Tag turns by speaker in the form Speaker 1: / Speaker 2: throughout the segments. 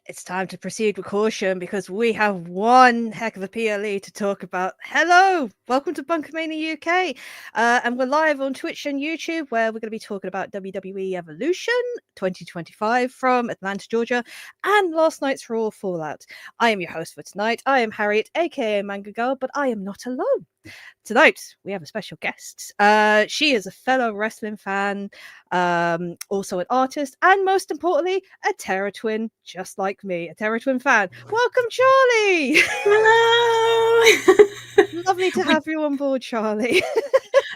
Speaker 1: it's time to proceed with caution because we have one heck of a PLE to talk about. Hello, welcome to BunkaMania UK, and we're live on Twitch and YouTube, where we're going to be talking about WWE Evolution 2025 from Atlanta, Georgia, and last night's Raw Fallout. I am your host for tonight. I am Harriett, aka Manga Girl, but I am not alone. Tonight we have a special guest. She is a fellow wrestling fan, also an artist, and most importantly, a Terra Twin, just like me, a Terra Twin fan. Welcome, Charlie.
Speaker 2: Hello.
Speaker 1: Lovely to have you on board, Charlie.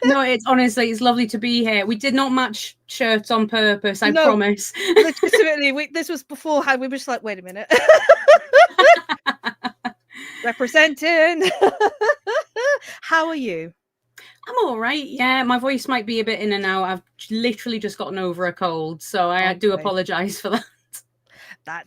Speaker 2: No, it's lovely to be here. We did not match shirts on purpose, I promise.
Speaker 1: Legitimately, this was beforehand. We were just like, wait a minute. Representing. How are you?
Speaker 2: I'm all right. Yeah, my voice might be a bit in and out. I've literally just gotten over a cold, so I do apologize for that.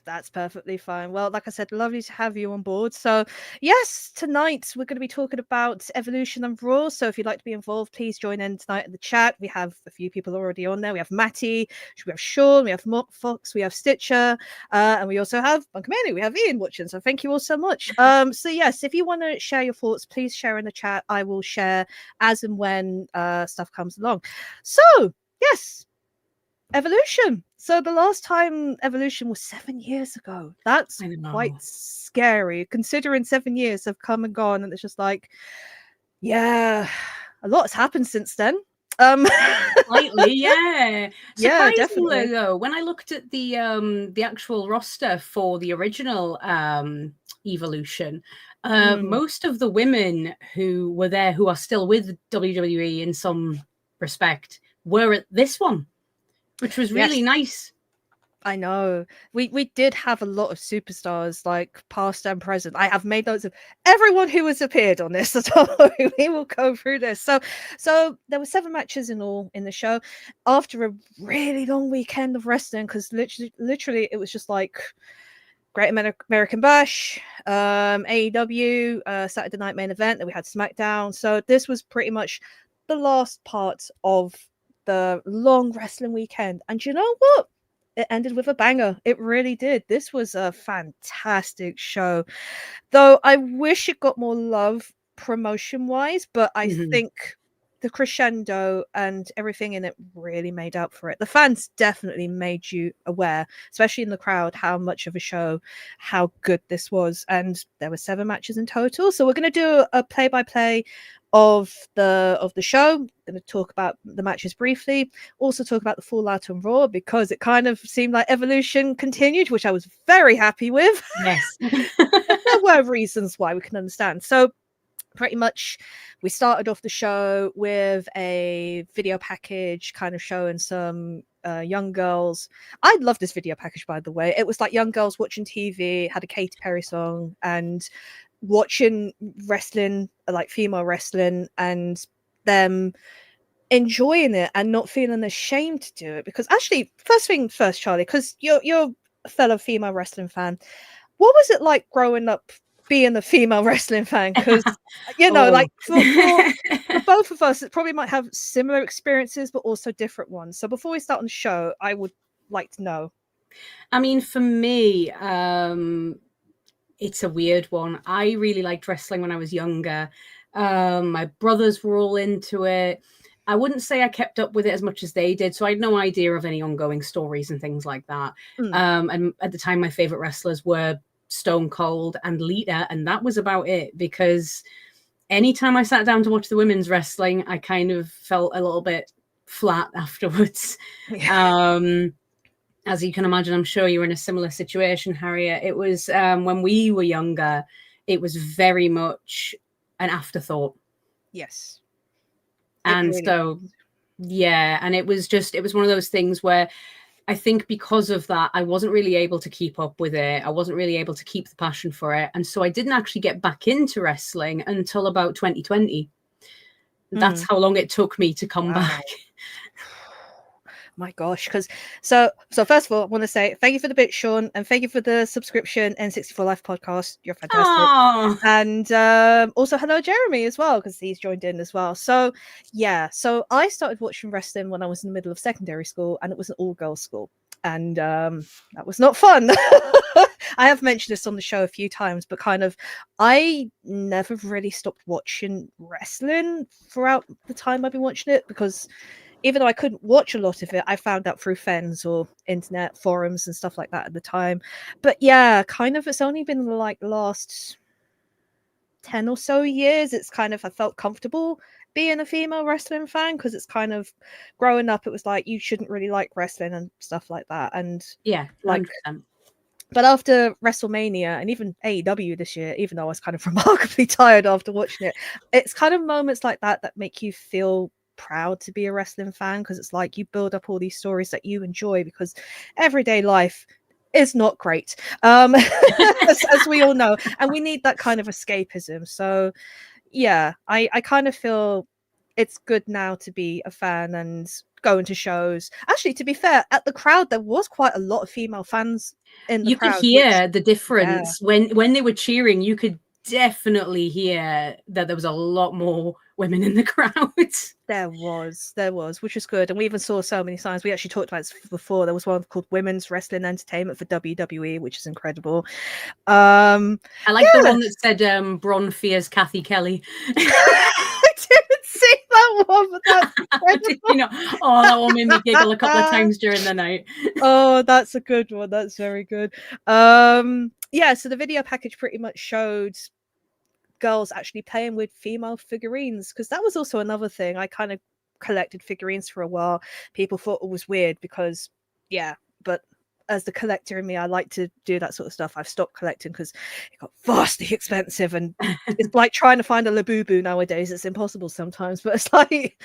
Speaker 1: That's perfectly fine. Well, like I said, lovely to have you on board. So yes, tonight we're going to be talking about Evolution and Raw. So if you'd like to be involved, please join in tonight in the chat. We have a few people already on there. We have Matty, we have Sean, we have Fox, we have Stitcher, and we also have BunkaMania. We have Ian watching. So thank you all so much. So yes, if you want to share your thoughts, please share in the chat. I will share as and when stuff comes along. So yes, Evolution. So the last time Evolution was 7 years ago. That's quite scary, considering 7 years have come and gone, and it's just like, yeah, a lot has happened since then.
Speaker 2: Slightly, yeah.
Speaker 1: Yeah, definitely.
Speaker 2: Though, when I looked at the actual roster for the original Evolution, most of the women who were there, who are still with WWE in some respect, were at this one, which was really nice.
Speaker 1: I know. We did have a lot of superstars, like past and present. I have made notes of everyone who has appeared on this. So we will go through this. So there were 7 matches in all in the show after a really long weekend of wrestling, because literally it was just like Great American Bash, AEW, Saturday Night Main Event, then we had SmackDown. So this was pretty much the last part of the long wrestling weekend. And you know what? It ended with a banger. It really did. This was a fantastic show. Though I wish it got more love promotion-wise, but I think the crescendo and everything in it really made up for it. The fans definitely made you aware, especially in the crowd, how much of a show, how good this was. And there were 7 matches in total. So we're going to do a play-by-play of the show. I'm going to talk about the matches briefly, also talk about the Fallout and Raw, because it kind of seemed like Evolution continued, which I was very happy with.
Speaker 2: Yes.
Speaker 1: There were reasons why, we can understand. So pretty much we started off the show with a video package kind of showing some young girls. I love this video package, by the way. It was like young girls watching TV, had a Katy Perry song, and watching wrestling, like female wrestling, and them enjoying it and not feeling ashamed to do it. Because actually, first thing first, Charlie, because you're a fellow female wrestling fan, what was it like growing up being a female wrestling fan? Because you know, like for both of us, it probably might have similar experiences but also different ones. So before we start on the show, I would like to know.
Speaker 2: I mean, for me, it's a weird one. I really liked wrestling when I was younger. My brothers were all into it. I wouldn't say I kept up with it as much as they did, so I had no idea of any ongoing stories and things like that. And at the time, my favorite wrestlers were Stone Cold and Lita, and that was about it, because anytime I sat down to watch the women's wrestling, I kind of felt a little bit flat afterwards. As you can imagine, I'm sure you were in a similar situation, Harriet. It was when we were younger, it was very much an afterthought.
Speaker 1: Yes.
Speaker 2: And really so, yeah, and it was one of those things where I think because of that, I wasn't really able to keep up with it. I wasn't really able to keep the passion for it. And so I didn't actually get back into wrestling until about 2020. That's how long it took me to come back.
Speaker 1: My gosh, because so first of all, I want to say thank you for the bit, Sean, and thank you for the subscription, N64 Life podcast. You're fantastic. Aww. And also hello Jeremy as well, because he's joined in as well. So yeah, so I started watching wrestling when I was in the middle of secondary school, and it was an all-girls school, and that was not fun. I have mentioned this on the show a few times, but kind of I never really stopped watching wrestling throughout the time I've been watching it, because even though I couldn't watch a lot of it, I found out through friends or internet forums and stuff like that at the time. But yeah, kind of it's only been like the last 10 or so years it's kind of I felt comfortable being a female wrestling fan, because it's kind of growing up it was like you shouldn't really like wrestling and stuff like that. And
Speaker 2: Yeah,
Speaker 1: like
Speaker 2: 100%.
Speaker 1: but after WrestleMania and even AEW this year, even though I was kind of remarkably tired after watching it, it's kind of moments like that that make you feel proud to be a wrestling fan, because it's like you build up all these stories that you enjoy, because everyday life is not great, as we all know, and we need that kind of escapism. So yeah, I kind of feel it's good now to be a fan and going to shows. Actually, to be fair, at the crowd there was quite a lot of female fans in the
Speaker 2: You could
Speaker 1: crowd, which
Speaker 2: hear the
Speaker 1: yeah,
Speaker 2: difference when they were cheering. You could definitely hear that there was a lot more women in the crowd.
Speaker 1: there was, which was good. And we even saw so many signs. We actually talked about this before. There was one called Women's Wrestling Entertainment for WWE, which is incredible.
Speaker 2: I like the
Speaker 1: Yeah.
Speaker 2: one that said Bron fears Kathy Kelly.
Speaker 1: I didn't see that one, but that's incredible.
Speaker 2: You know, oh, that one made me giggle a couple of times during the night.
Speaker 1: Oh, that's a good one. That's very good. Yeah, so the video package pretty much showed girls actually playing with female figurines, because that was also another thing. I kind of collected figurines for a while. People thought it was weird because yeah, but as the collector in me, I like to do that sort of stuff. I've stopped collecting because it got vastly expensive, and it's like trying to find a Labubu nowadays. It's impossible sometimes, but it's like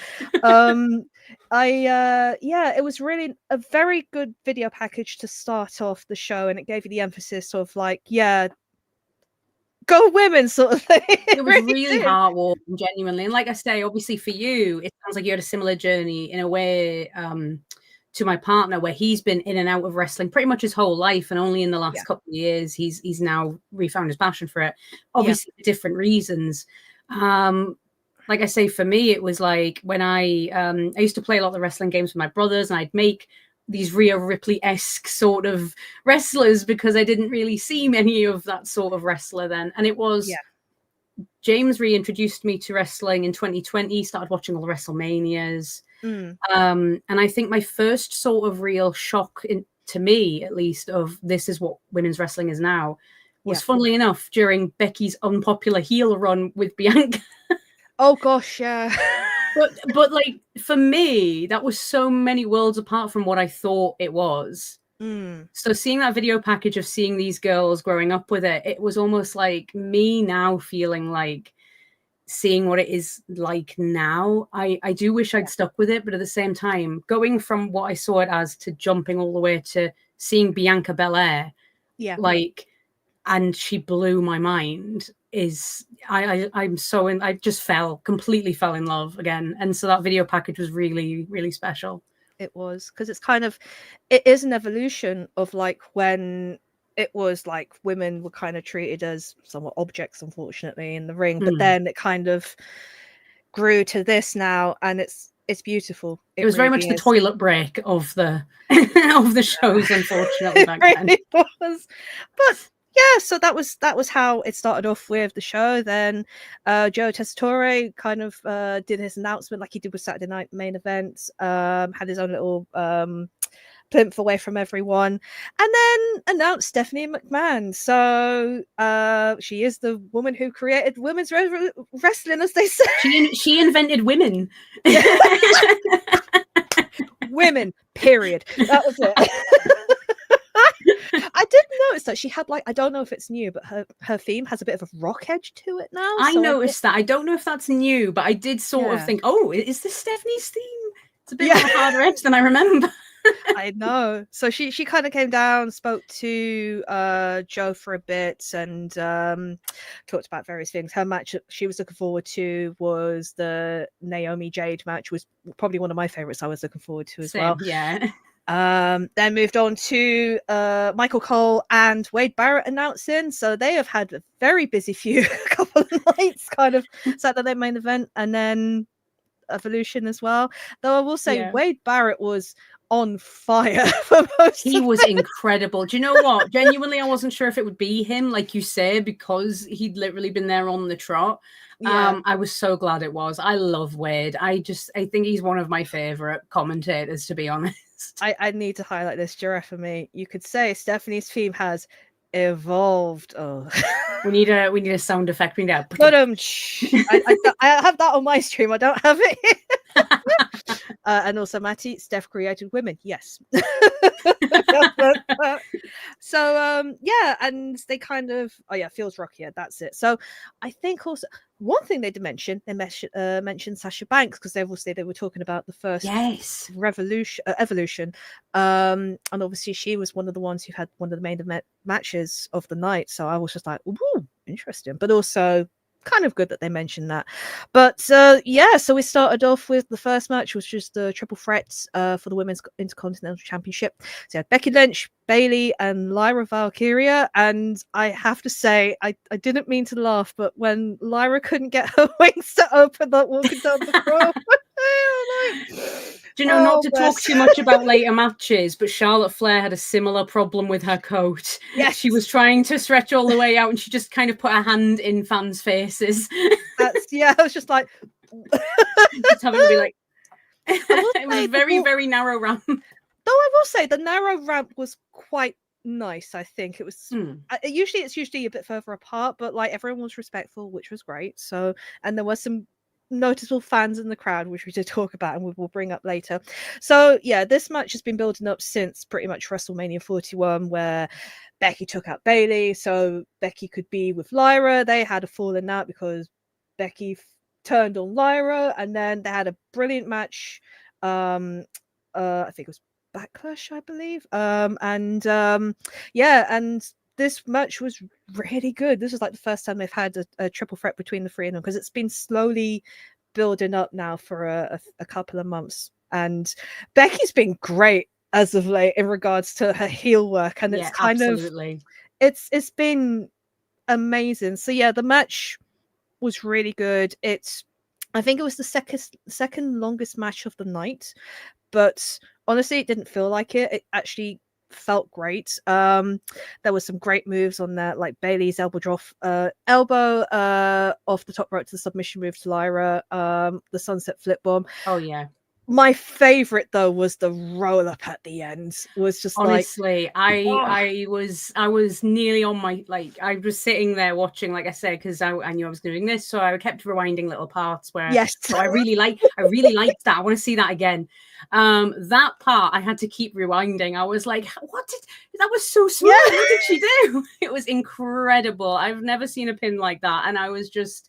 Speaker 1: yeah, it was really a very good video package to start off the show, and it gave you the emphasis of like, yeah, go women sort of thing.
Speaker 2: It was really heartwarming, genuinely. And like I say, obviously for you, it sounds like you had a similar journey in a way to my partner, where he's been in and out of wrestling pretty much his whole life, and only in the last couple of years he's now refound his passion for it, obviously for different reasons. Like I say, for me it was like when I used to play a lot of the wrestling games with my brothers, and I'd make these Rhea Ripley-esque sort of wrestlers because I didn't really see many of that sort of wrestler then. And it was James reintroduced me to wrestling in 2020, started watching all the WrestleManias. And I think my first sort of real shock, to me at least, of this is what women's wrestling is now, was funnily enough during Becky's unpopular heel run with Bianca.
Speaker 1: Oh gosh, yeah.
Speaker 2: But like for me, that was so many worlds apart from what I thought it was. So seeing that video package of seeing these girls growing up with it, it was almost like me now feeling like seeing what it is like now. I do wish I'd stuck with it, but at the same time, going from what I saw it as to jumping all the way to seeing Bianca Belair, like, and she blew my mind. I'm so in. I just completely fell in love again, and so that video package was really, really special.
Speaker 1: It was, because it is an evolution of like when it was like women were kind of treated as somewhat objects, unfortunately, in the ring, but then it kind of grew to this now, and it's beautiful.
Speaker 2: It was very much the toilet break of the of the shows, unfortunately, back then.
Speaker 1: It was, but yeah, so that was how it started off with the show. Then Joe Tessitore kind of did his announcement like he did with Saturday Night Main Event, had his own little plinth away from everyone, and then announced Stephanie McMahon. So she is the woman who created women's wrestling, as they say.
Speaker 2: She invented women.
Speaker 1: Women, period. That was it. I did notice that she had, like, I don't know if it's new, but her theme has a bit of a rock edge to it now.
Speaker 2: I noticed that. I don't know if that's new, but I did sort of think, oh, is this Stephanie's theme? It's a bit more harder edge than I remember.
Speaker 1: I know. So she kind of came down, spoke to Joe for a bit, and talked about various things. Her match she was looking forward to was the Naomi Jade match, was probably one of my favorites I was looking forward to as well.
Speaker 2: Yeah.
Speaker 1: Then moved on to Michael Cole and Wade Barrett announcing. So they have had a very busy few couple of nights, kind of Saturday Main Event, and then Evolution as well. Though I will say Wade Barrett was on fire for most
Speaker 2: He
Speaker 1: of
Speaker 2: was
Speaker 1: it.
Speaker 2: incredible. Do you know what? Genuinely, I wasn't sure if it would be him, like you say, because he'd literally been there on the trot.
Speaker 1: Yeah.
Speaker 2: I was so glad it was. I love Wade. I think he's one of my favorite commentators, to be honest.
Speaker 1: I need to highlight this, Giraffe, for me. You could say Stephanie's theme has evolved. Oh.
Speaker 2: We need a sound effect. We need
Speaker 1: But I have that on my stream. I don't have it here. And also, Matty, Steph created women. Yes. So yeah, and they kind of feels rockier. That's it. So I think also one thing they did mention, mentioned Sasha Banks, because obviously they were talking about the first evolution, and obviously she was one of the ones who had one of the main matches of the night. So I was just like, ooh, interesting, but also kind of good that they mentioned that. But yeah, so we started off with the first match, which was the triple threat for the Women's Intercontinental Championship. So you had Becky Lynch, Bayley, and Lyra Valkyria. And I have to say, I didn't mean to laugh, but when Lyra couldn't get her wings to open up walking down the floor.
Speaker 2: Do you know, not to talk too much about later matches, but Charlotte Flair had a similar problem with her coat.
Speaker 1: Yes.
Speaker 2: She was trying to stretch all the way out and she just kind of put her hand in fans' faces.
Speaker 1: I was just like...
Speaker 2: just having to be like... it was very, very narrow ramp.
Speaker 1: Though I will say, the narrow ramp was quite nice. I think it was... Usually it's usually a bit further apart, but like everyone was respectful, which was great. So, and there was some noticeable fans in the crowd, which we did talk about and we will bring up later. So yeah, this match has been building up since pretty much WrestleMania 41, where Becky took out Bayley so Becky could be with Lyra. They had a falling out because Becky turned on Lyra, and then they had a brilliant match. I think it was Backlash, I believe. Yeah, and this match was really good. This was like the first time they've had a triple threat between the three of them, because it's been slowly building up now for a couple of months. And Becky's been great as of late in regards to her heel work, and it's kind of it's been amazing. So yeah, the match was really good. I think it was the second longest match of the night, but honestly, it didn't feel like it. It actually felt great. There was some great moves on there, like Bayley's elbow off the top rope to the submission move to Lyra, the sunset flip bomb.
Speaker 2: Oh yeah.
Speaker 1: My favorite though was the roll up at the end. Was just
Speaker 2: honestly, I was nearly on my, like, I was sitting there watching, like I said, because I knew I was doing this, so I kept rewinding little parts where so I really liked that. I want to see that again. That part I had to keep rewinding. I was like, that was so smooth. What did she do? It was incredible. I've never seen a pin like that, and I was just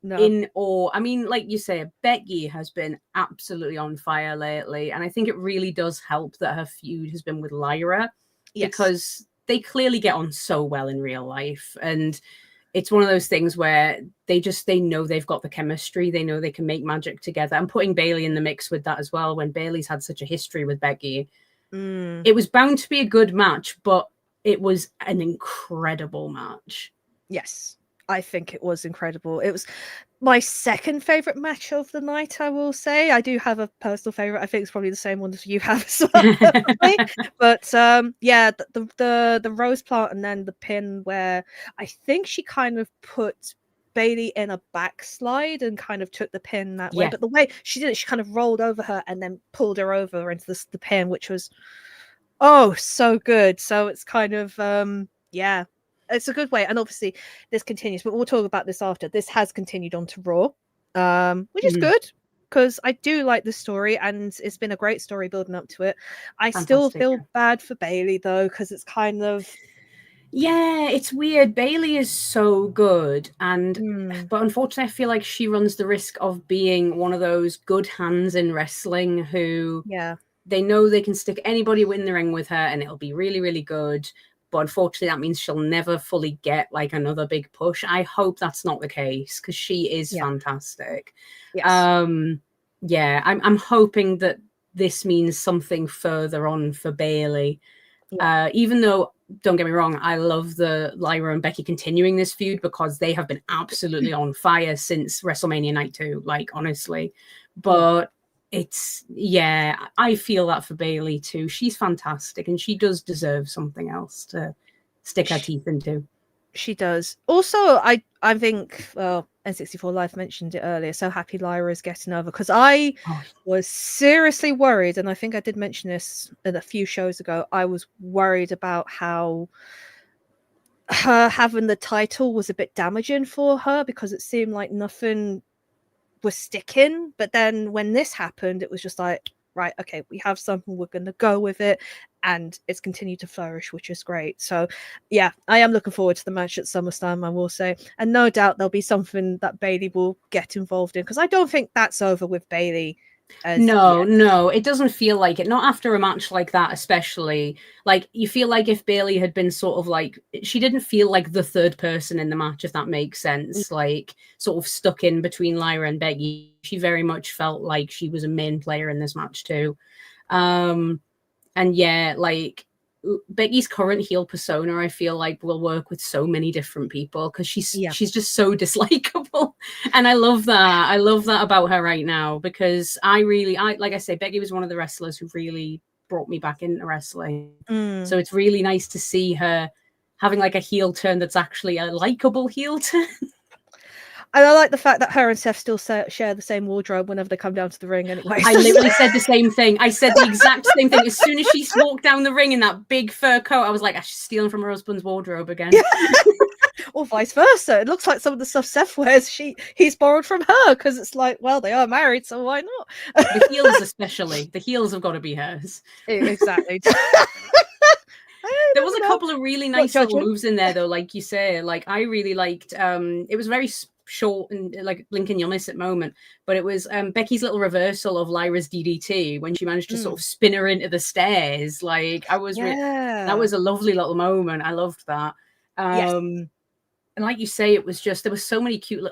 Speaker 2: in awe. I mean, like you say, Becky has been absolutely on fire lately, and I think it really does help that her feud has been with Lyra, because they clearly get on so well in real life, and it's one of those things where they know they've got the chemistry, they know they can make magic together, and putting Bayley in the mix with that as well, when Bayley's had such a history with Becky, it was bound to be a good match, but it was an incredible match.
Speaker 1: Yes, I think it was incredible. It was my second favorite match of the night, I will say. I do have a personal favorite. I think it's probably the same one as you have as well. But yeah, the rose plant and then the pin, where I think she kind of put Bayley in a backslide and kind of took the pin that way. But the way she did it, she kind of rolled over her and then pulled her over into the pin, which was so good. So it's kind of it's a good way, and obviously this continues, but we'll talk about this after. This has continued on to Raw, which is good, because I do like the story, and it's been a great story building up to it. I still feel bad for Bayley though, because it's kind of
Speaker 2: it's weird. Bayley is so good, but unfortunately I feel like she runs the risk of being one of those good hands in wrestling who they know they can stick anybody in the ring with her and it'll be really, really good. But unfortunately, that means she'll never fully get like another big push. I hope that's not the case, because she is fantastic. I'm hoping that this means something further on for Bayley. Even though, don't get me wrong, I love the Lyra and Becky continuing this feud, because they have been absolutely on fire since WrestleMania Night 2, like, honestly. But I feel that for Bayley too. She's fantastic, and she does deserve something else to stick her teeth into.
Speaker 1: She does. Also, I think, well, N64 Live mentioned it earlier. So happy Lyra is getting over, because I was seriously worried, and I think I did mention this in a few shows ago. I was worried about how her having the title was a bit damaging for her, because it seemed like nothing was sticking. But then when this happened, it was just like, right, okay, we have something, we're going to go with it, and it's continued to flourish, which is great. So yeah, I am looking forward to the match at SummerSlam, I will say, and no doubt there'll be something that Bayley will get involved in, because I don't think that's over with Bayley.
Speaker 2: No, it doesn't feel like it. Not after a match like that, especially. Like, you feel like if Bayley had been sort of like, she didn't feel like the third person in the match, if that makes sense. Like, sort of stuck in between Lyra and Becky. She very much felt like she was a main player in this match too. And yeah, like, Becky's current heel persona, I feel like, will work with so many different people, because she's just so dislikable, and I love that. I love that about her right now, because I like I say, Becky was one of the wrestlers who really brought me back into wrestling. So it's really nice to see her having like a heel turn that's actually a likable heel turn.
Speaker 1: And I like the fact that her and Seth still share the same wardrobe whenever they come down to the ring anyway.
Speaker 2: I literally said the same thing. I said the exact same thing. As soon as she walked down the ring in that big fur coat, I was like, she's stealing from her husband's wardrobe again.
Speaker 1: Or vice versa. It looks like some of the stuff Seth wears, he's borrowed from her, because it's like, well, they are married, so why not?
Speaker 2: The heels especially. The heels have got to be hers.
Speaker 1: Exactly.
Speaker 2: There was a couple of really nice little moves in there, though, like you say. Like, I really liked, it was very short and like blinking you'll miss it moment, but it was Becky's little reversal of Lyra's DDT when she managed to sort of spin her into the stairs. Like, that was a lovely little moment. I loved that. And like you say, it was just, there was so many cute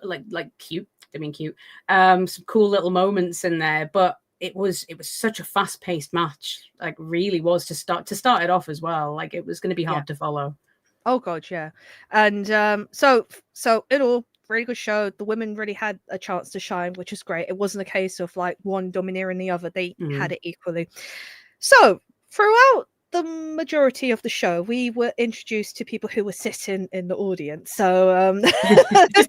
Speaker 2: some cool little moments in there, but it was such a fast-paced match. Like, really was to start it off as well. Like, it was going to be hard to follow.
Speaker 1: Oh god, yeah. And so it all really good show. The women really had a chance to shine, which is great. It wasn't a case of like one domineering the other. They had it equally. So throughout the majority of the show, we were introduced to people who were sitting in the audience. So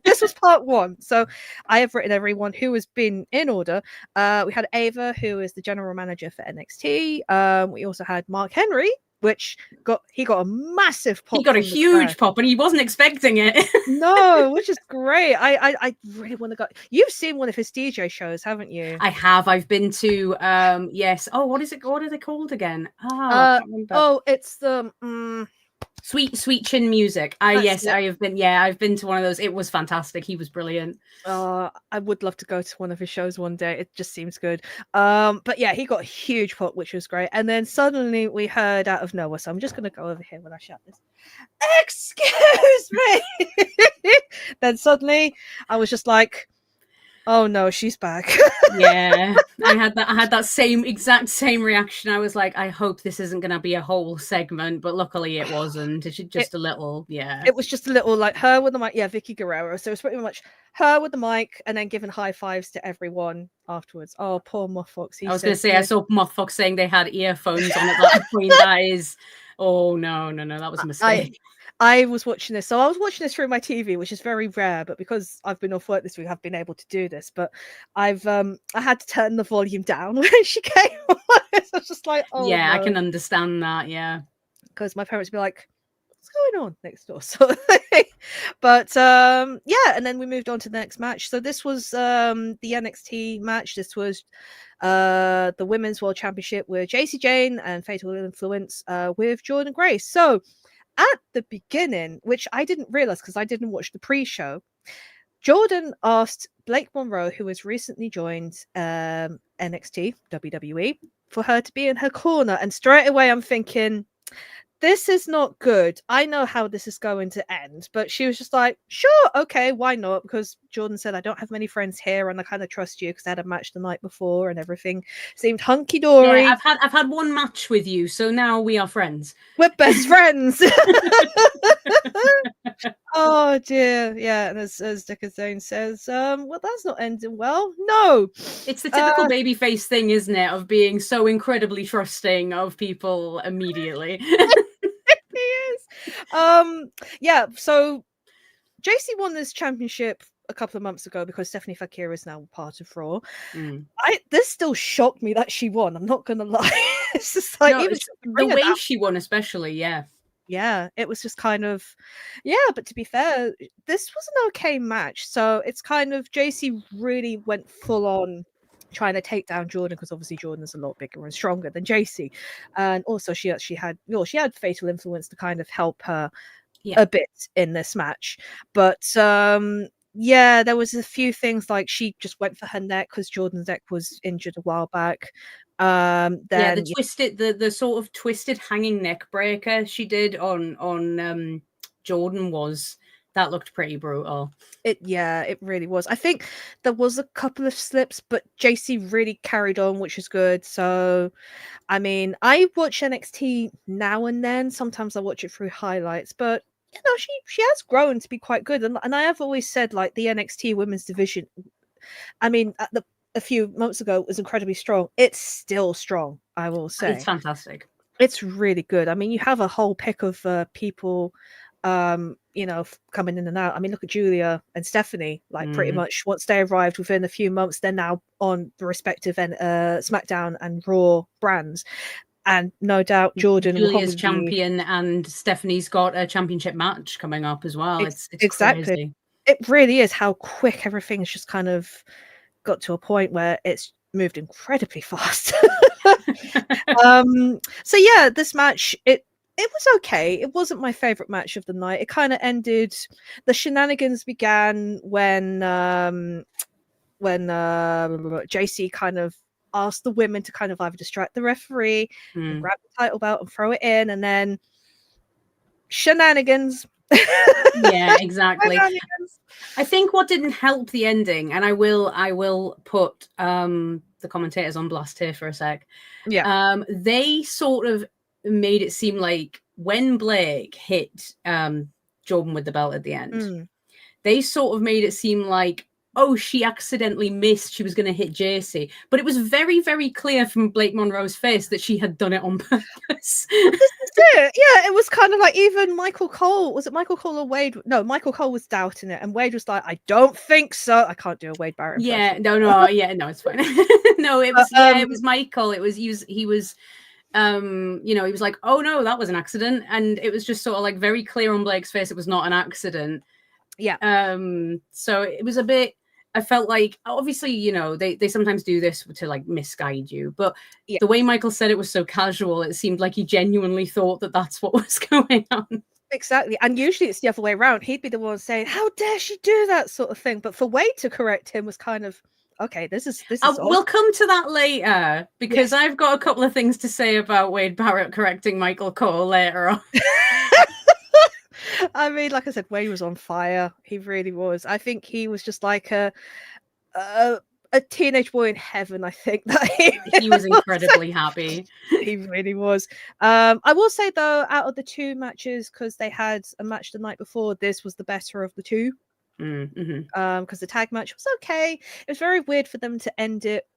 Speaker 1: this was part one. So I have written everyone who has been in order. We had Ava, who is the general manager for NXT. We also had Mark Henry, which got a massive pop.
Speaker 2: He got a huge pop, and he wasn't expecting it.
Speaker 1: No, which is great. I really want to go. You've seen one of his DJ shows, haven't you?
Speaker 2: I have. I've been to yes. Oh, what is it? What are they called again?
Speaker 1: It's the
Speaker 2: Sweet Chin Music. I have been. Yeah, I've been to one of those. It was fantastic. He was brilliant.
Speaker 1: I would love to go to one of his shows one day. It just seems good. But yeah, he got a huge pop, which was great. And then suddenly we heard out of nowhere. So I'm just going to go over here when I shout this. Excuse me. Then suddenly I was just like, oh no, she's back.
Speaker 2: Yeah, I had that exact same reaction. I was like, I hope this isn't going to be a whole segment, but luckily it wasn't. It's just a little,
Speaker 1: It was just a little like her with the mic. Yeah, Vicky Guerrero. So it was pretty much her with the mic and then giving high fives to everyone afterwards. Oh, poor Mothfox.
Speaker 2: I was going to say, I saw Mothfox saying they had earphones on at that point. That is, oh no, that was a mistake.
Speaker 1: I was watching this. So I was watching this through my TV, which is very rare, but because I've been off work this week, I've been able to do this. But I had to turn the volume down when she came on. I was just like, oh
Speaker 2: yeah,
Speaker 1: no.
Speaker 2: I can understand that, yeah.
Speaker 1: Because my parents would be like, what's going on next door? So but yeah, and then we moved on to the next match. So this was the NXT match. This was the Women's World Championship with JC Jane and Fatal Influence with Jordan Grace. So at the beginning, which I didn't realize because I didn't watch the pre-show, Jordan asked Blake Monroe, who has recently joined NXT WWE, for her to be in her corner. And straight away I'm thinking, this is not good. I know how this is going to end. But she was just like, sure, okay, why not? Because Jordan said, I don't have many friends here and I kind of trust you because I had a match the night before and everything seemed hunky dory.
Speaker 2: Yeah, I've had one match with you, so now we are friends.
Speaker 1: We're best friends. Oh dear. Yeah, and as Dekker Dane says, well, that's not ending well. No.
Speaker 2: It's the typical babyface thing, isn't it? Of being so incredibly trusting of people immediately.
Speaker 1: He is. Yeah, so JC won this championship a couple of months ago because Stephanie Fakir is now part of Raw. This still shocked me that she won. I'm not gonna lie. It's just like,
Speaker 2: No,
Speaker 1: even
Speaker 2: the way she won, especially,
Speaker 1: yeah, it was just kind of, but to be fair, this was an okay match. So it's kind of, JC really went full on trying to take down Jordan because obviously Jordan's a lot bigger and stronger than JC, and also she actually had, she had fatal influence to kind of help her a bit in this match. But there was a few things like she just went for her neck because Jordan's neck was injured a while back. Then
Speaker 2: the twisted, the sort of twisted hanging neck breaker she did on Jordan that looked pretty brutal.
Speaker 1: It really was. I think there was a couple of slips, but JC really carried on, which is good. So I mean, I watch NXT now and then. Sometimes I watch it through highlights, but she has grown to be quite good. And I have always said, like, the NXT women's division, I mean, a few months ago was incredibly strong. It's still strong, I will say.
Speaker 2: It's fantastic.
Speaker 1: It's really good. I mean, you have a whole pick of people, coming in and out. I mean, look at Julia and Stephanie. Like, pretty much once they arrived within a few months, they're now on the respective SmackDown and Raw brands. And no doubt Jordan,
Speaker 2: Julia's champion, and Stephanie's got a championship match coming up as well. It's exactly crazy.
Speaker 1: It really is how quick everything's just kind of got to a point where it's moved incredibly fast. So yeah, this match, it was okay. It wasn't my favorite match of the night. It kind of ended, the shenanigans began when JC kind of asked the women to kind of either distract the referee and grab the title belt and throw it in, and then shenanigans.
Speaker 2: Yeah, exactly. I think what didn't help the ending, and I will put the commentators on blast here for a sec.
Speaker 1: Yeah.
Speaker 2: They sort of made it seem like when Blake hit Jordan with the belt at the end, they sort of made it seem like, oh, she accidentally missed, she was going to hit JC. But it was very, very clear from Blake Monroe's face that she had done it on purpose.
Speaker 1: This is it. Yeah, it was kind of like, even Michael Cole, was it Michael Cole or Wade? No, Michael Cole was doubting it, and Wade was like, I don't think so. I can't do a Wade Barrett impression.
Speaker 2: Yeah, no, it's fine. No, it was Michael. He was he was like, oh no, that was an accident. And it was just sort of like very clear on Blake's face it was not an accident.
Speaker 1: Yeah.
Speaker 2: So it was a bit, I felt like, obviously, they sometimes do this to like misguide you, but the way Michael said it was so casual, it seemed like he genuinely thought that that's what was going on.
Speaker 1: Exactly. And usually it's the other way around. He'd be the one saying, how dare she do that sort of thing. But for Wade to correct him was kind of, okay, this is
Speaker 2: we'll come to that later, because I've got a couple of things to say about Wade Barrett correcting Michael Cole later on.
Speaker 1: I mean, like I said, Wade was on fire. He really was. I think he was just like a teenage boy in heaven. I think that
Speaker 2: he was incredibly happy.
Speaker 1: He really was. I will say though, out of the two matches, because they had a match the night before, this was the better of the two. Because the tag match was okay. It was very weird for them to end it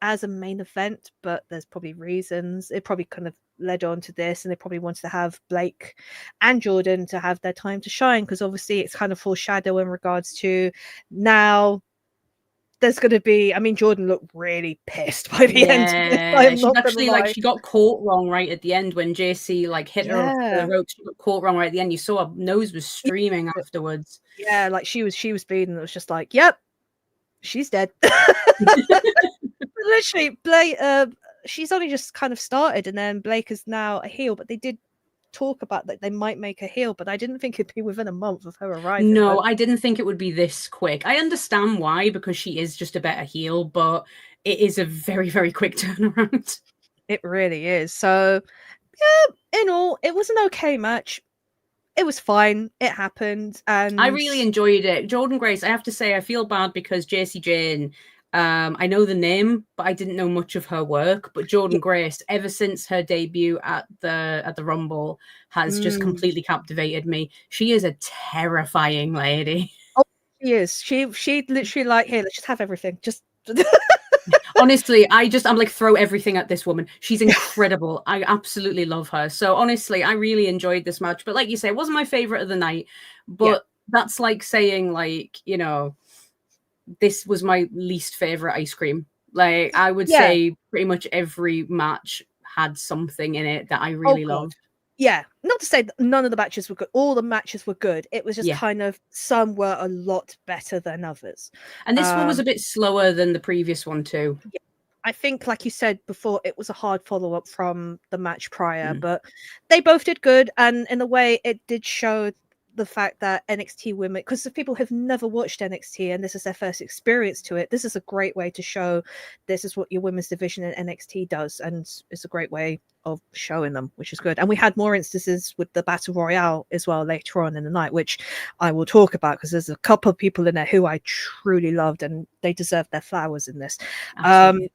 Speaker 1: as a main event, but there's probably reasons. It probably kind of led on to this, and they probably wanted to have Blake and Jordan to have their time to shine, because obviously it's kind of foreshadow in regards to now there's going to be, I mean, Jordan looked really pissed by the end of this.
Speaker 2: She actually, like, she got caught wrong right at the end when JC like hit her off the rope. She got caught wrong right at the end. You saw her nose was streaming afterwards.
Speaker 1: Yeah, like she was bleeding. It was just like, yep, she's dead. Literally, Blake, she's only just kind of started, and then Blake is now a heel, but they did talk about that they might make a heel, but I didn't think it'd be within a month of her arriving.
Speaker 2: No, I didn't think it would be this quick. I understand why, because she is just a better heel, but it is a very, very quick turnaround.
Speaker 1: It really is. So In all, it was an okay match. It was fine. It happened,
Speaker 2: I
Speaker 1: and
Speaker 2: really enjoyed it. Jordynne Grace, I have to say, I feel bad because JC Jane, I know the name, but I didn't know much of her work. But
Speaker 1: yeah,
Speaker 2: Jordynne Grace, ever since her debut at the Rumble, has just completely captivated me. She is a terrifying lady.
Speaker 1: oh, she is. She literally like, here, let's just have everything. Just
Speaker 2: Honestly, I'm like, throw everything at this woman. She's incredible. I absolutely love her. So honestly, I really enjoyed this match. But like you say, it wasn't my favorite of the night.
Speaker 1: yeah,
Speaker 2: But that's like saying, like, this was my least favorite ice cream. Like, I would
Speaker 1: yeah.
Speaker 2: say pretty much every match had something in it that I
Speaker 1: Oh
Speaker 2: really
Speaker 1: god.
Speaker 2: loved.
Speaker 1: Yeah, not to say that none of the matches were good. All the matches were good. It was just
Speaker 2: Yeah.
Speaker 1: kind of some were a lot better than others.
Speaker 2: And this one was
Speaker 1: Um,
Speaker 2: a bit slower than the previous one too.
Speaker 1: yeah, I think, like you said before, it was a hard follow up from the match prior,
Speaker 2: Mm.
Speaker 1: but they both did good, and in a way, it did show the fact that NXT women, because if people have never watched NXT and this is their first experience to it, this is a great way to show this is what your women's division in NXT does, and it's a great way of showing them, which is good. And we had more instances with the Battle Royale as well later on in the night, which I will talk about because there's a couple of people in there who I truly loved and they deserve their flowers in this.
Speaker 2: Absolutely.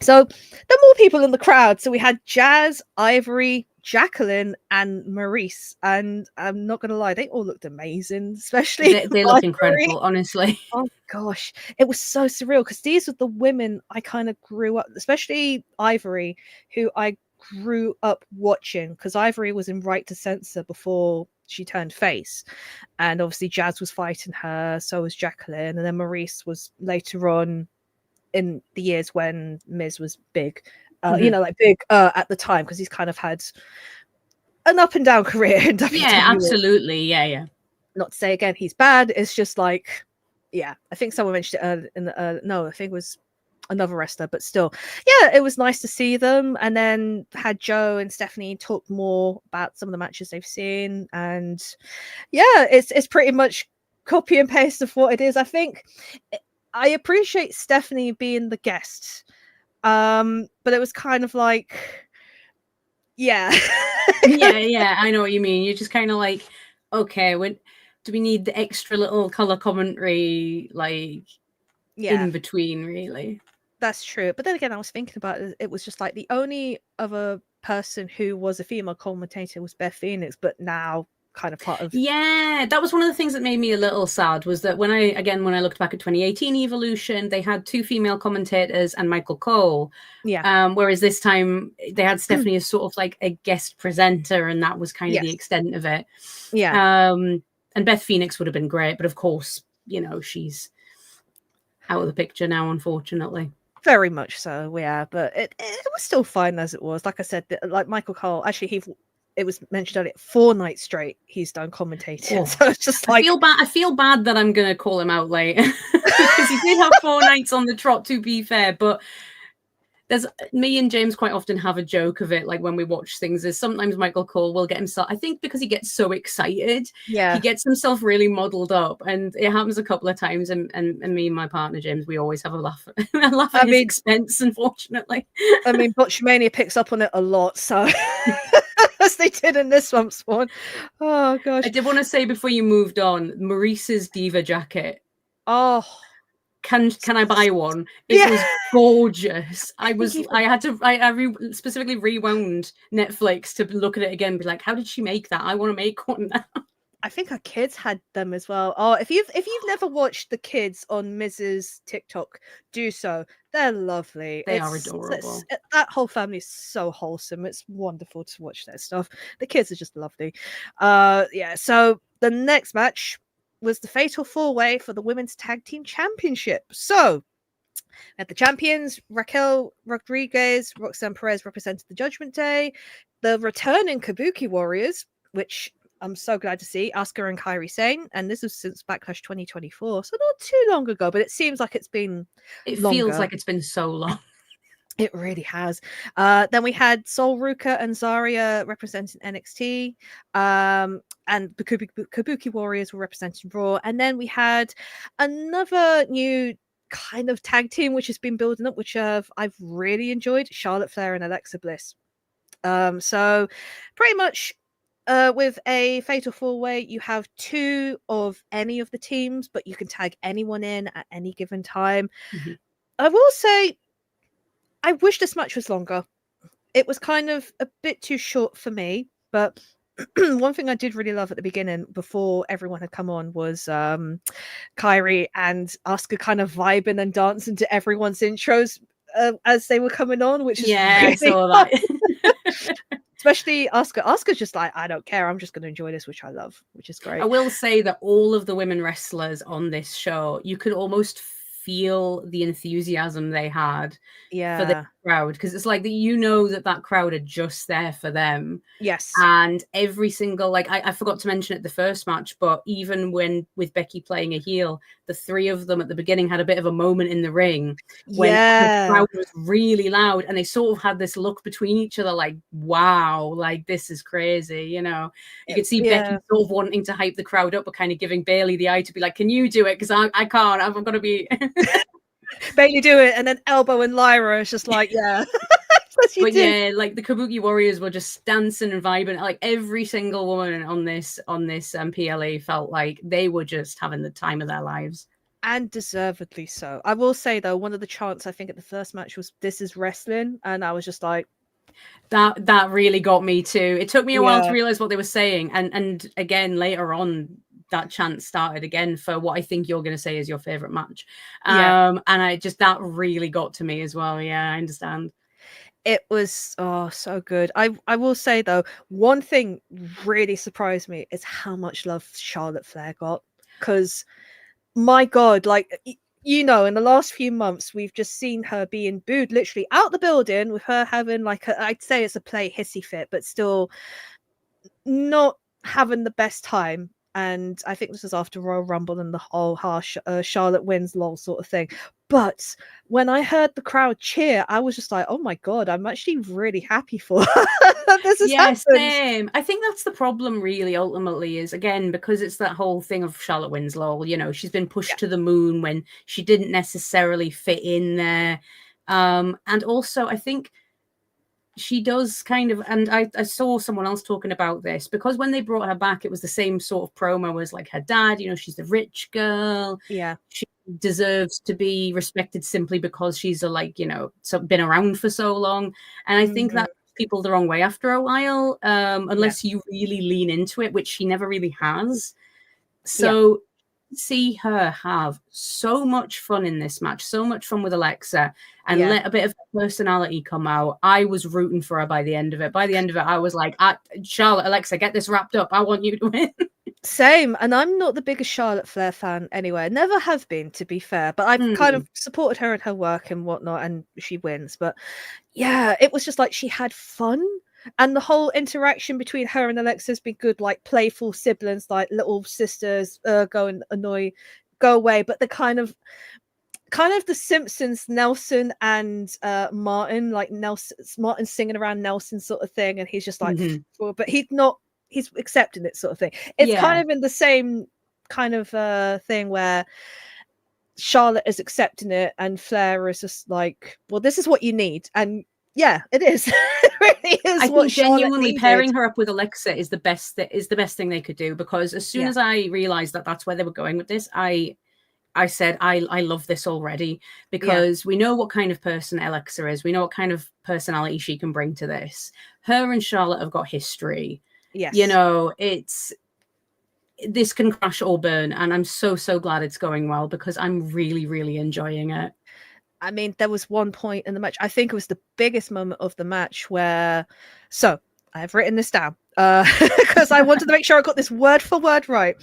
Speaker 1: So there are more people in the crowd. So we had Jazz, Ivory, Jacqueline, and Maurice. And I'm not going to lie, they all looked amazing, especially
Speaker 2: They look
Speaker 1: Ivory.
Speaker 2: incredible, honestly.
Speaker 1: Oh gosh, it was so surreal because these were the women I kind of grew up, especially Ivory, who I grew up watching because Ivory was in Right to Censor before she turned face. And obviously Jazz was fighting her, so was Jacqueline, and then Maurice was later on in the years when Miz was big, like big at the time because he's kind of had an up and down career in
Speaker 2: Yeah,
Speaker 1: WWE.
Speaker 2: absolutely. Yeah, yeah.
Speaker 1: Not to say again he's bad. It's just like, yeah, I think someone mentioned it in the no, I think it was another wrestler, but still, yeah, it was nice to see them. And then had Joe and Stephanie talk more about some of the matches they've seen, and yeah, it's pretty much copy and paste of what it is. I think I appreciate Stephanie being the guest, but it was kind of like, yeah.
Speaker 2: Yeah, I know what you mean. You're just kind of like, okay, do we need the extra little color commentary, like,
Speaker 1: Yeah,
Speaker 2: in between, really?
Speaker 1: that's true. But then again, I was thinking about it, it was just like the only other person who was a female commentator was Beth Phoenix, but now kind of part of.
Speaker 2: Yeah, that was one of the things that made me a little sad was that when I looked back at 2018 Evolution, they had two female commentators and Michael Cole.
Speaker 1: Yeah.
Speaker 2: Whereas this time they had Stephanie as sort of like a guest presenter, and that was kind of the
Speaker 1: Yes.
Speaker 2: extent of it.
Speaker 1: Yeah.
Speaker 2: And Beth Phoenix would have been great, but of course, she's out of the picture now, unfortunately.
Speaker 1: Very much so, yeah. But it was still fine as it was. Like I said, like Michael Cole, actually, it was mentioned earlier, 4 nights straight he's done commentating.
Speaker 2: Oh,
Speaker 1: so it's just like
Speaker 2: I feel bad that I'm gonna call him out late because he did have 4 nights on the trot, to be fair. But there's me and James quite often have a joke of it, like when we watch things, is sometimes Michael Cole will get himself, I think because he gets so excited,
Speaker 1: yeah.
Speaker 2: he gets himself really muddled up, and it happens a couple of times, and me and my partner James, we always have a laugh at his expense, unfortunately.
Speaker 1: I mean, Botchamania picks up on it a lot, so as they did in this month's one. Oh gosh.
Speaker 2: I did want to say before you moved on, Maurice's diva jacket.
Speaker 1: Oh,
Speaker 2: Can I buy one? It was gorgeous. I specifically rewound Netflix to look at it again and be like, how did she make that? I want to make one now.
Speaker 1: I think our kids had them as well. Oh, if you've never watched the kids on Mrs. TikTok, do so. They're lovely.
Speaker 2: They are adorable.
Speaker 1: That whole family is so wholesome. It's wonderful to watch their stuff. The kids are just lovely. Yeah. So the next match was the Fatal 4-Way for the Women's Tag Team Championship. So at the champions, Raquel Rodriguez, Roxanne Perez represented the Judgment Day. The returning Kabuki Warriors, which I'm so glad to see, Asuka and Kairi Sane, and this was since Backlash 2024, so not too long ago, but it seems like it's been longer.
Speaker 2: Feels like it's been so long.
Speaker 1: It really has. Then we had Sol Ruka and Zarya representing NXT, and the Kabuki Warriors were representing Raw, and then we had another new kind of tag team which has been building up, which I've really enjoyed, Charlotte Flair and Alexa Bliss. So pretty much with a fatal four-way, you have 2 of any of the teams, but you can tag anyone in at any given time.
Speaker 2: Mhm.
Speaker 1: I will say, I wish this match was longer. It was kind of a bit too short for me, but one thing I did really love at the beginning, before everyone had come on, was Kyrie and Asuka kind of vibing and dancing to everyone's intros as they were coming on, which is
Speaker 2: Yeah, I
Speaker 1: really
Speaker 2: saw
Speaker 1: fun.
Speaker 2: that.
Speaker 1: Especially Asuka. Asuka's just like, I don't care. I'm just going to enjoy this, which I love, which is great.
Speaker 2: I will say that all of the women wrestlers on this show, you could almost feel the enthusiasm they had for the
Speaker 1: Yeah.
Speaker 2: crowd, because it's like that, you know, that crowd are just there for them.
Speaker 1: Yes.
Speaker 2: And every single, like, I forgot to mention it the first match, but even when with Becky playing a heel, the 3 of them at the beginning had a bit of a moment in the ring when the crowd was really loud, and they sort of had this look between each other like, wow, like, this is crazy, you know. You could see Becky sort of wanting to hype the crowd up, but kind of giving Bailey the eye to be like, can you do it, because I can't, I'm gonna be
Speaker 1: Bailey do it, and then Elbow and Lyra is just like, yeah.
Speaker 2: But yeah, like the Kabuki Warriors were just dancing and vibing. Like every single woman on this PLA felt like they were just having the time of their lives.
Speaker 1: And deservedly so. I will say though, one of the chants I think at the first match was "This is wrestling," and I was just like,
Speaker 2: that really got me too. It took me a while to realize what they were saying, and again later on, that chant started again for what I think you're going to say is your favorite match. And I just, that really got to me as well. Yeah, I understand.
Speaker 1: It was so good. I will say though, one thing really surprised me is how much love Charlotte Flair got, because my god, like, you know, in the last few months we've just seen her being booed literally out the building, with her having like I'd say it's a play hissy fit, but still not having the best time. And I think this was after Royal Rumble and the whole harsh Charlotte wins lol sort of thing. But when I heard the crowd cheer, I was just like, oh my god, I'm actually really happy for her. This has happened.
Speaker 2: Same. I think that's the problem really, ultimately, is again, because it's that whole thing of Charlotte wins lol, you know, she's been pushed to the moon when she didn't necessarily fit in there. And also I think she does kind of, and I saw someone else talking about this, because when they brought her back, it was the same sort of promo as like her dad, you know, she's the rich girl.
Speaker 1: Yeah.
Speaker 2: She deserves to be respected simply because she's a, like, you know, been around for so long. And I think that people the wrong way after a while, unless you really lean into it, which she never really has. So see her have so much fun in this match, so much fun with Alexa, and let a bit of personality come out. I was rooting for her by the end of it. By the end of it, I was like, Charlotte, Alexa, get this wrapped up. I want you to win.
Speaker 1: Same. And I'm not the biggest Charlotte Flair fan anyway. Never have been, to be fair. But I've kind of supported her in her work and whatnot, and she wins. But yeah, it was just like she had fun. And the whole interaction between her and Alexa has been good, like playful siblings, like little sisters, go and go away. But the kind of the Simpsons, Nelson and Martin, like Martin singing around Nelson sort of thing, and he's just like, but he's accepting it sort of thing. It's kind of in the same kind of thing where Charlotte is accepting it and Flair is just like, well, this is what you need. And yeah, it is. It really is.
Speaker 2: I think genuinely pairing her up with Alexa is the best thing they could do, because as soon as I realized that that's where they were going with this, I said, I love this already, because we know what kind of person Alexa is. We know what kind of personality she can bring to this. Her and Charlotte have got history.
Speaker 1: Yes.
Speaker 2: You know, this can crash or burn, and I'm so glad it's going well, because I'm really, really enjoying it.
Speaker 1: I mean, there was one point in the match, I think it was the biggest moment of the match, where, so I've written this down because I wanted to make sure I got this word for word right.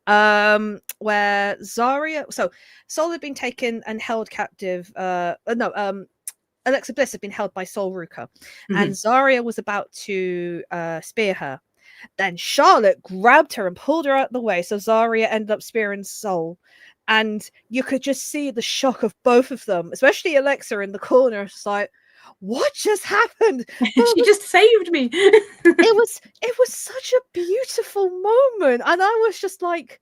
Speaker 1: Where Zarya, so Sol had been taken and held captive. Alexa Bliss had been held by Sol Ruka, and Zarya was about to spear her. Then Charlotte grabbed her and pulled her out of the way, so Zarya ended up spearing Sol. And you could just see the shock of both of them, especially Alexa in the corner. It's like, what just happened?
Speaker 2: She just saved me.
Speaker 1: It was such a beautiful moment, and I was just like,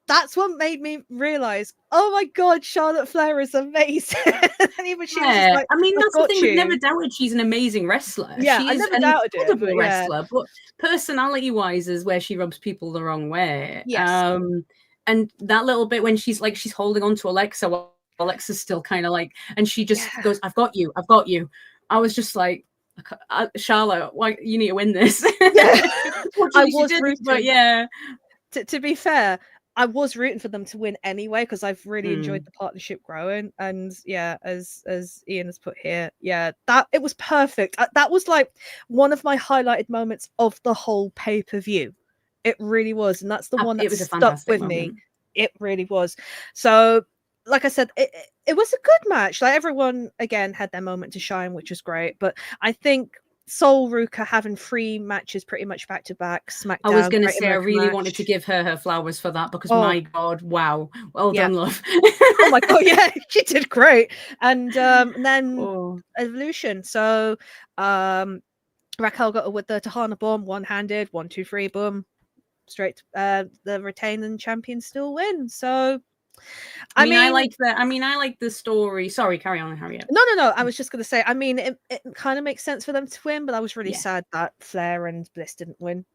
Speaker 1: that's what made me realize, oh my god, Charlotte Flair is amazing. And even she was just like,
Speaker 2: I mean,
Speaker 1: I've
Speaker 2: that's the
Speaker 1: got
Speaker 2: thing. We've
Speaker 1: you.
Speaker 2: never doubted she's an amazing wrestler.
Speaker 1: Yeah,
Speaker 2: She
Speaker 1: I
Speaker 2: is
Speaker 1: never
Speaker 2: an
Speaker 1: doubted it,
Speaker 2: incredible
Speaker 1: but yeah.
Speaker 2: wrestler, but personality-wise is where she rubs people the wrong way.
Speaker 1: Yes.
Speaker 2: And that little bit when she's holding on to Alexa while Alexa's still kind of like, and she just goes, I've got you. I was just like, Charlotte, why you need to win this?
Speaker 1: Yeah. I was
Speaker 2: rooting,
Speaker 1: rooting,
Speaker 2: but yeah.
Speaker 1: To be fair, I was rooting for them to win anyway because I've really enjoyed the partnership growing. And yeah, as Ian has put here, yeah, that it was perfect. That was like one of my highlighted moments of the whole pay-per-view. It really was, and that's the one that
Speaker 2: it was a
Speaker 1: stuck
Speaker 2: fantastic
Speaker 1: with
Speaker 2: moment.
Speaker 1: me. It really was. So, like I said, it was a good match. Like everyone again had their moment to shine, which was great. But I think Sol Ruka having 3 matches pretty much back to back. SmackDown.
Speaker 2: I was going to say, I
Speaker 1: American
Speaker 2: really
Speaker 1: match.
Speaker 2: wanted to give her flowers for that because my God, wow, well done, love.
Speaker 1: Oh my god, yeah, she did great. And then Evolution. So Raquel got with the Tahana bomb, one-handed, 1, 2, 3, boom, straight. The retaining champion still wins. So I mean,
Speaker 2: I like the story. Sorry, carry on, Harriett.
Speaker 1: No. I was just going to say, I mean, it kind of makes sense for them to win, but I was really sad that Flair and Bliss didn't win.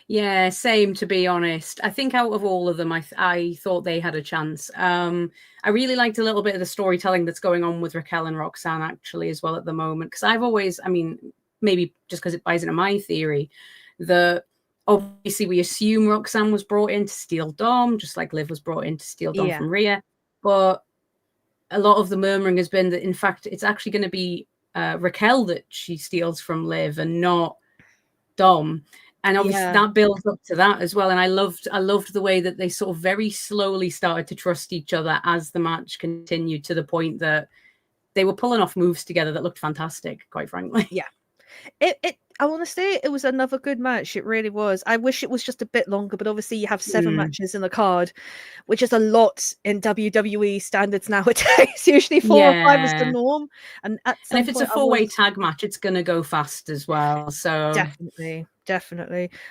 Speaker 2: Yeah, same, to be honest. I think out of all of them, I thought they had a chance. I really liked a little bit of the storytelling that's going on with Raquel and Roxanne actually as well at the moment. Because I've always, I mean, maybe just because it buys into my theory, that obviously we assume Roxanne was brought in to steal Dom, just like Liv was brought in to steal Dom from Rhea. But a lot of the murmuring has been that, in fact, it's actually going to be Raquel that she steals from Liv and not Dom. And obviously that builds up to that as well. And I loved the way that they sort of very slowly started to trust each other as the match continued, to the point that they were pulling off moves together that looked fantastic, quite frankly.
Speaker 1: Yeah. I want to say it was another good match. It really was. I wish it was just a bit longer, but obviously you have 7 matches in the card, which is a lot in WWE standards nowadays. Usually 4 or 5 is the norm. And
Speaker 2: if it's a 4-way tag match, it's going to go fast as well. So
Speaker 1: definitely.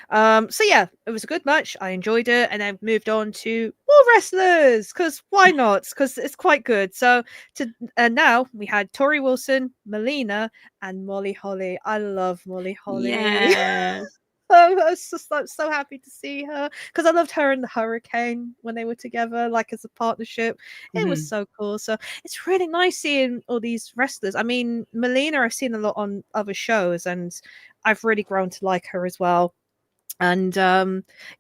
Speaker 1: So yeah, it was a good match. I enjoyed it, and then moved on to more wrestlers because why not? Because it's quite good. So now we had Tori Wilson, Melina, and Molly Holly. I love Molly Holly.
Speaker 2: Yeah.
Speaker 1: I was just so happy to see her because I loved her and the Hurricane when they were together, like as a partnership. It was so cool. So it's really nice seeing all these wrestlers. I mean, Melina I've seen a lot on other shows, and I've really grown to like her as well. And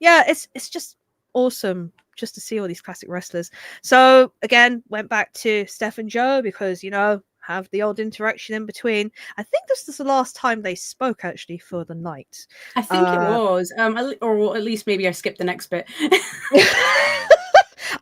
Speaker 1: yeah, it's just awesome just to see all these classic wrestlers. So again, went back to Steph and Joe because, you know, have the old interaction in between. I think this was the last time they spoke actually for the night.
Speaker 2: I think it was, or at least maybe I skipped the next bit.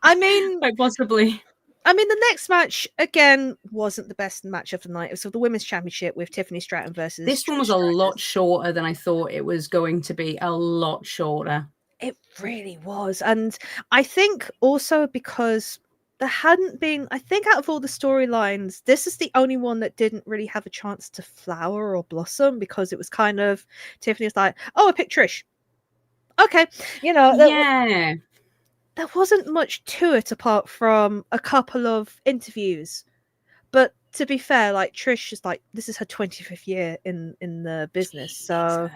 Speaker 1: I mean,
Speaker 2: quite possibly.
Speaker 1: I mean, the next match again wasn't the best match of the night. It was for the women's championship with Tiffany Stratton versus.
Speaker 2: This one was a lot shorter than I thought it was going to be. A lot shorter.
Speaker 1: It really was, and I think also because there hadn't been, I think out of all the storylines, this is the only one that didn't really have a chance to flower or blossom, because it was kind of, Tiffany was like, oh, I picked Trish. Okay. You know, there wasn't much to it apart from a couple of interviews. But to be fair, like Trish is like, this is her 25th year in the business. So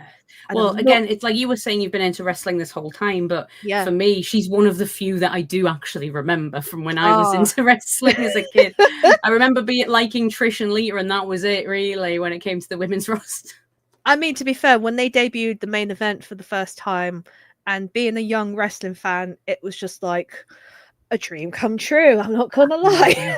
Speaker 2: well, again, it's like you were saying, you've been into wrestling this whole time, but for me, she's one of the few that I do actually remember from when I was into wrestling as a kid. I remember liking Trish and Lita, and that was it really when it came to the women's roster.
Speaker 1: I mean, to be fair, when they debuted the main event for the first time, and being a young wrestling fan, it was just like a dream come true. I'm not gonna lie.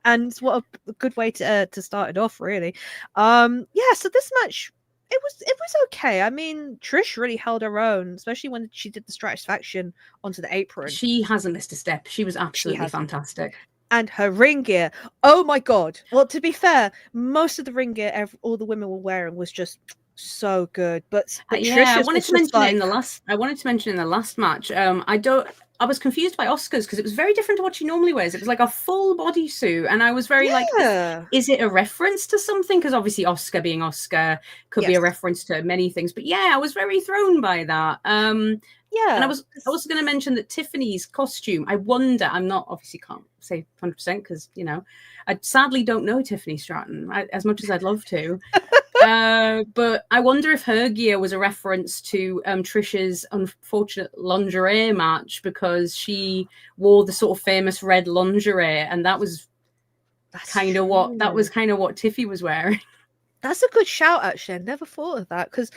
Speaker 1: And what a good way to start it off, really. Yeah, so this match, it was okay. I mean, Trish really held her own, especially when she did the Stratisfaction onto the apron.
Speaker 2: She hasn't missed a step. She was absolutely fantastic.
Speaker 1: And her ring gear, oh my god. Well, to be fair, most of the ring gear all the women were wearing was just so good. But
Speaker 2: yeah, I wanted to mention it in the last. I wanted to mention in the last match. I was confused by Asuka's because it was very different to what she normally wears. It was like a full bodysuit, and I was very like, is it a reference to something? Because obviously Asuka being Asuka could be a reference to many things. But yeah, I was very thrown by that. And I was also going to mention that Tiffany's costume, I wonder, I'm not obviously can't say 100% because, you know, I sadly don't know Tiffany Stratton as much as I'd love to. But I wonder if her gear was a reference to Trisha's unfortunate lingerie match, because she wore the sort of famous red lingerie, and that was kind of what Tiffy was wearing.
Speaker 1: That's a good shout, actually. I never thought of that, because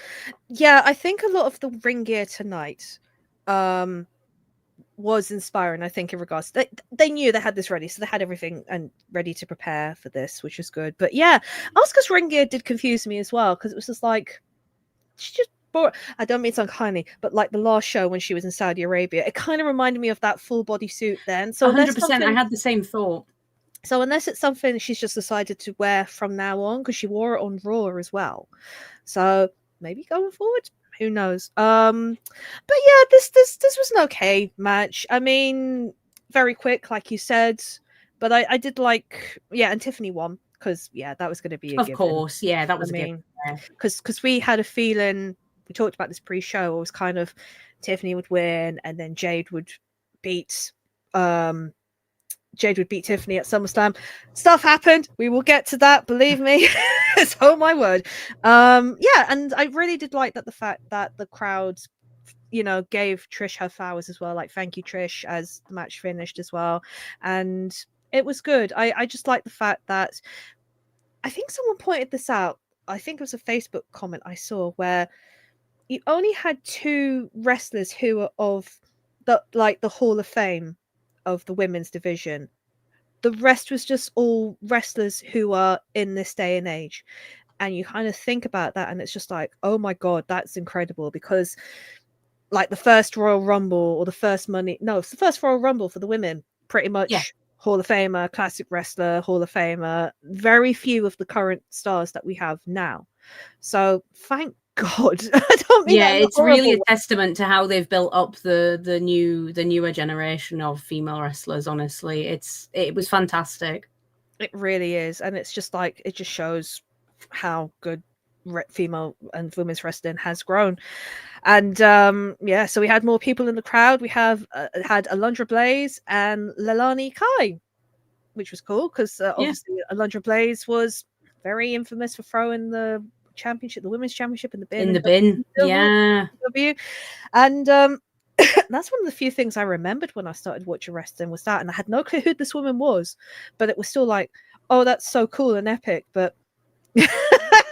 Speaker 1: yeah, I think a lot of the ring gear tonight was inspiring. I think in regards they knew they had this ready, so they had everything and ready to prepare for this, which was good. But yeah, Asuka's ring gear did confuse me as well, because it was just like she just bought. I don't mean it's unkindly, but like the last show when she was in Saudi Arabia, it kind of reminded me of that full body suit then. So
Speaker 2: 100%, I had the same thought.
Speaker 1: So unless it's something she's just decided to wear from now on, because she wore it on Raw as well, so maybe going forward, who knows? But yeah, this was an okay match. I mean, very quick, like you said, but I did like, yeah, and Tiffany won, because yeah, that was going to be a given.
Speaker 2: Course, yeah, that was
Speaker 1: because we had a feeling, we talked about this pre-show, it was kind of Tiffany would win and then Jade would beat Tiffany at SummerSlam. Stuff happened. We will get to that. Believe me. It's oh my word. Yeah, and I really did like that, the fact that the crowd, you know, gave Trish her flowers as well. Like, thank you, Trish, as the match finished as well. And it was good. I just like the fact that I think someone pointed this out. I think it was a Facebook comment I saw where you only had 2 wrestlers who were of the Hall of Fame of the women's division. The rest was just all wrestlers who are in this day and age. And you kind of think about that and it's just like, oh my God, that's incredible, because like the first Royal Rumble or the first it's the first Royal Rumble for the women, pretty much Hall of Famer, classic wrestler, Hall of Famer, very few of the current stars that we have now. So thank God. I don't mean
Speaker 2: it's really a testament to how they've built up the newer generation of female wrestlers. Honestly, it was fantastic.
Speaker 1: It really is, and it's just like, it just shows how good female and women's wrestling has grown. And yeah, so we had more people in the crowd. We have had Alundra Blaze and Leilani Kai, which was cool, because obviously Alundra Blaze was very infamous for throwing the championship, the women's championship, in the bin.
Speaker 2: Yeah.
Speaker 1: And that's one of the few things I remembered when I started watching wrestling, was that, and I had no clue who this woman was, but it was still like, oh, that's so cool and epic. But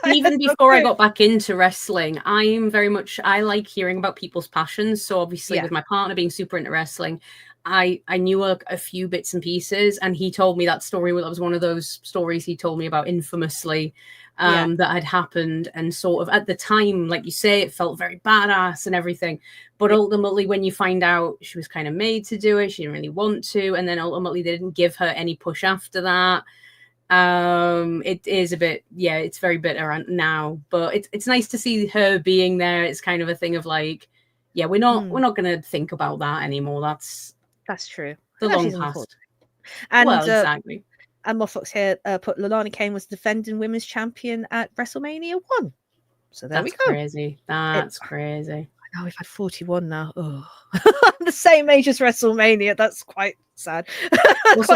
Speaker 2: even before I got back into wrestling, I like hearing about people's passions. So obviously with my partner being super into wrestling, I knew a few bits and pieces, and he told me that story. That was one of those stories he told me about infamously that had happened, and sort of at the time, like you say, it felt very badass and everything, but ultimately when you find out she was kind of made to do it, she didn't really want to, and then ultimately they didn't give her any push after that. It is a bit, it's very bitter now, but it's nice to see her being there. It's kind of a thing of like, we're not gonna think about that anymore. That's true. The long past.
Speaker 1: And
Speaker 2: exactly.
Speaker 1: And Mofox here put Leilani Kane was defending women's champion at WrestleMania 1. So there we go.
Speaker 2: That's crazy.
Speaker 1: I know, we've had 41 now. Oh. I'm the same age as WrestleMania. That's quite sad.
Speaker 2: Also,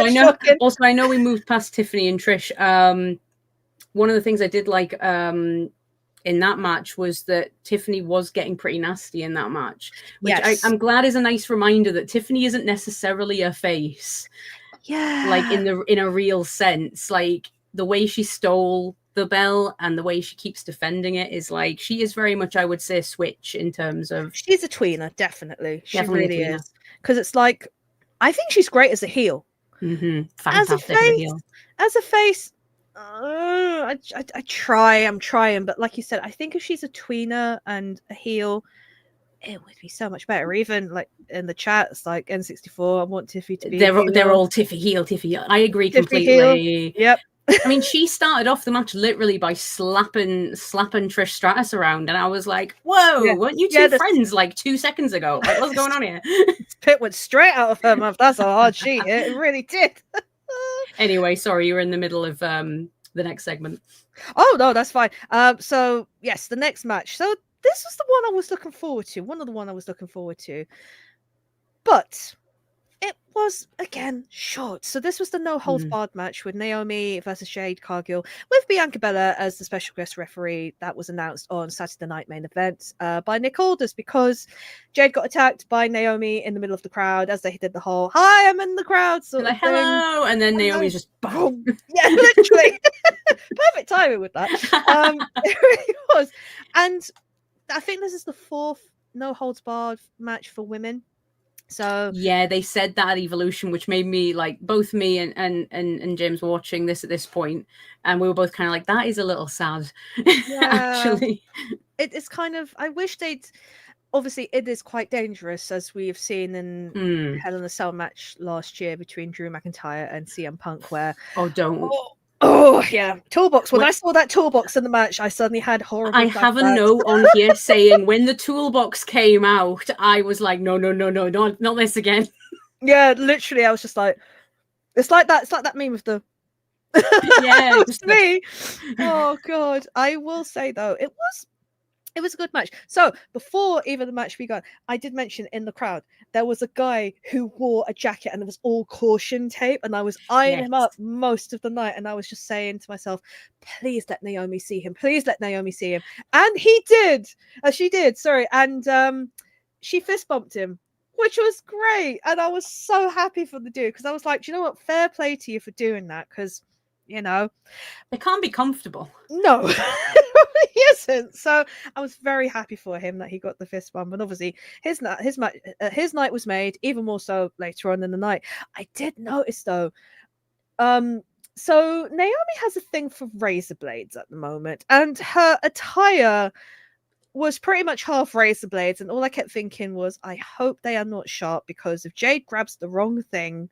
Speaker 2: I know we moved past Tiffany and Trish. One of the things I did like in that match was that Tiffany was getting pretty nasty in that match, which I'm glad is a nice reminder that Tiffany isn't necessarily a face.
Speaker 1: Yeah,
Speaker 2: like in a real sense, like the way she stole the belt and the way she keeps defending it is like, she is very much, I would say, a switch in terms of,
Speaker 1: she's a tweener, definitely. She really is, because it's like, I think she's great as a heel.
Speaker 2: Fantastic
Speaker 1: as a face. I'm trying, but like you said, I think if she's a tweener and a heel, it would be so much better. Even like in the chat, it's like N64, I want Tiffy to be
Speaker 2: they're all Tiffy heel. I agree completely.
Speaker 1: Heel. Yep.
Speaker 2: I mean, she started off the match literally by slapping Trish Stratus around, and I was like, "Whoa, weren't you two friends like 2 seconds ago? Like, what's going on here?"
Speaker 1: Spit went straight out of her mouth. That's a hard sheet. It really did.
Speaker 2: Anyway, sorry, you were in the middle of the next segment.
Speaker 1: Oh no, that's fine. So yes, the next match. So this was the one I was looking forward to. One of the one I was looking forward to, but it was again short. So this was the no holds barred match with Naomi versus Jade Cargill with Bianca Belair as the special guest referee. That was announced on Saturday Night Main Event by Nick Aldis, because Jade got attacked by Naomi in the middle of the crowd as they did the whole "Hi, I'm in the crowd" sort of thing.
Speaker 2: Hello, and then Naomi's just boom.
Speaker 1: Yeah, literally. Perfect timing with that. It really was. And I think this is the 4th no holds barred match for women. So
Speaker 2: yeah, they said that at Evolution, which made me like, both me and James were watching this at this point, and we were both kind of like, that is a little sad. Yeah. Actually,
Speaker 1: it's kind of, I wish they'd, obviously it is quite dangerous, as we have seen in Hell in a Cell match last year between Drew McIntyre and CM Punk, where Oh yeah, toolbox. When I saw that toolbox in the match, I suddenly had horrible.
Speaker 2: I have a note on here saying when the toolbox came out, I was like, no, not this again.
Speaker 1: Yeah, literally, I was just like, it's like that meme with the.
Speaker 2: Yeah,
Speaker 1: just me. Oh god, I will say though, it was a good match. So before even the match began, I did mention in the crowd there was a guy who wore a jacket and it was all caution tape, and I was eyeing him up most of the night, and I was just saying to myself, please let Naomi see him, please let Naomi see him. And he did. She did, sorry. And she fist bumped him, which was great, and I was so happy for the dude, because I was like, do you know what, fair play to you for doing that, because you know
Speaker 2: they can't be comfortable.
Speaker 1: No. He isn't. So I was very happy for him that he got the fist bump, and obviously his night was made even more so later on in the night. I did notice though, so Naomi has a thing for razor blades at the moment, and her attire was pretty much half razor blades, and all I kept thinking was, I hope they are not sharp, because if Jade grabs the wrong thing.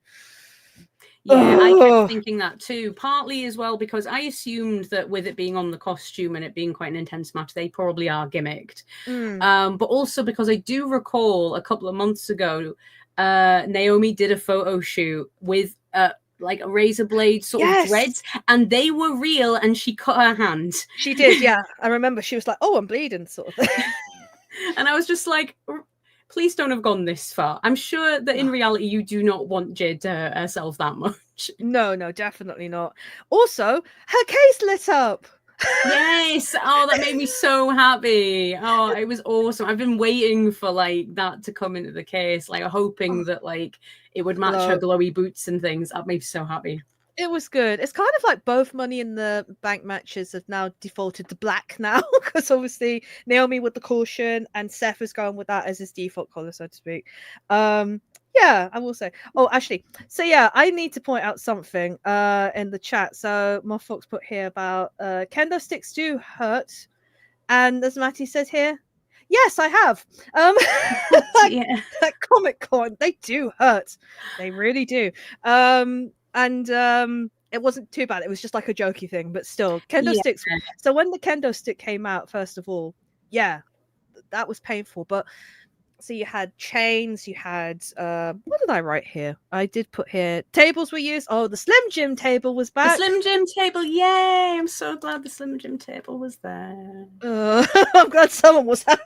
Speaker 2: Yeah, I kept thinking that too. Partly as well because I assumed that with it being on the costume and it being quite an intense match, they probably are gimmicked. But also because I do recall a couple of months ago, Naomi did a photo shoot with like a razor blade sort of threads, and they were real, and she cut her hand.
Speaker 1: She did, yeah. I remember she was like, "Oh, I'm bleeding," sort of thing.
Speaker 2: And I was just like, please don't have gone this far. I'm sure that in reality you do not want Jade to hurt herself that much.
Speaker 1: No, definitely not. Also, her case lit up.
Speaker 2: Yes. Oh, that made me so happy. Oh, it was awesome. I've been waiting for like that to come into the case, like hoping that like it would match her glowy boots and things. That made me so happy.
Speaker 1: It was good. It's kind of like both Money in the Bank matches have now defaulted to black now, because obviously Naomi with the caution and Seth is going with that as his default color, so to speak. Yeah, I will say. Oh, actually, so yeah, I need to point out something in the chat. So my folks put here about kendo sticks do hurt, and as Matty says here, yes, I have. At Comic-Con, they do hurt. They really do. And it wasn't too bad. It was just like a jokey thing, but still, kendo sticks. So when the kendo stick came out, first of all, yeah, that was painful. But so you had chains, you had what did I write here? I did put here tables were used. Oh, the Slim Jim table was back.
Speaker 2: The Slim Jim table, yay! I'm so glad the Slim Jim table was there.
Speaker 1: I'm glad someone was happy.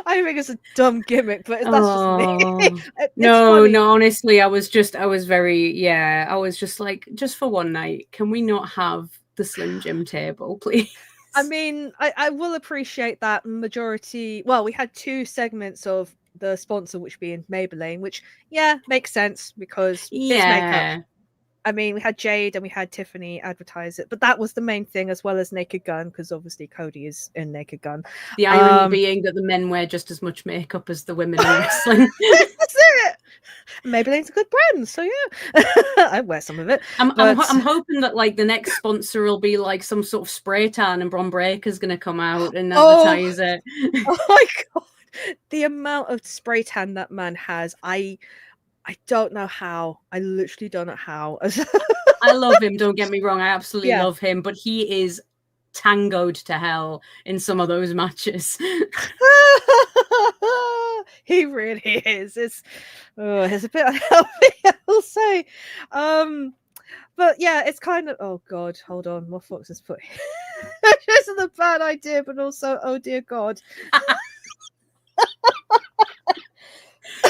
Speaker 1: I think it's a dumb gimmick, but that's just me.
Speaker 2: No, honestly, I was just like, just for one night, can we not have the Slim Jim table, please?
Speaker 1: I mean, I will appreciate that majority. Well, we had 2 segments of the sponsor, which being Maybelline, which makes sense because it's makeup. I mean, we had Jade and we had Tiffany advertise it, but that was the main thing, as well as Naked Gun, because obviously Cody is in Naked Gun.
Speaker 2: The irony being that the men wear just as much makeup as the women in wrestling.
Speaker 1: That's it. Maybelline's a good brand, so yeah, I wear some of it.
Speaker 2: I'm hoping that like the next sponsor will be like some sort of spray tan, and Bron Breaker's going to come out and advertise it.
Speaker 1: Oh my god, the amount of spray tan that man has! I don't know how. I literally don't know how.
Speaker 2: I love him, don't get me wrong. I absolutely
Speaker 1: Yeah.
Speaker 2: love him, but he is tangoed to hell in some of those matches.
Speaker 1: He really is. It's a bit unhealthy, I will say. But yeah, it's kind of, oh god, hold on, what Fox has put this is a bad idea, but also, oh dear god.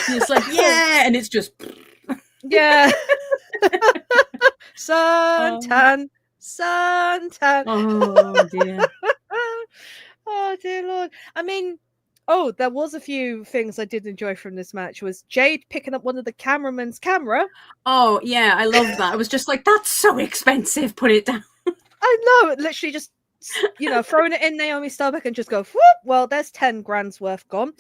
Speaker 2: It's like, yeah, and it's just
Speaker 1: yeah. Suntan.
Speaker 2: Oh dear.
Speaker 1: Oh dear lord. I mean, oh, there was a few things I did enjoy from this match. Was Jade picking up one of the cameraman's camera.
Speaker 2: Oh yeah, I loved that. I was just like, that's so expensive. Put it down.
Speaker 1: I know, literally just throwing it in Naomi's stomach and just go, whoop, well, there's 10 grand's worth gone.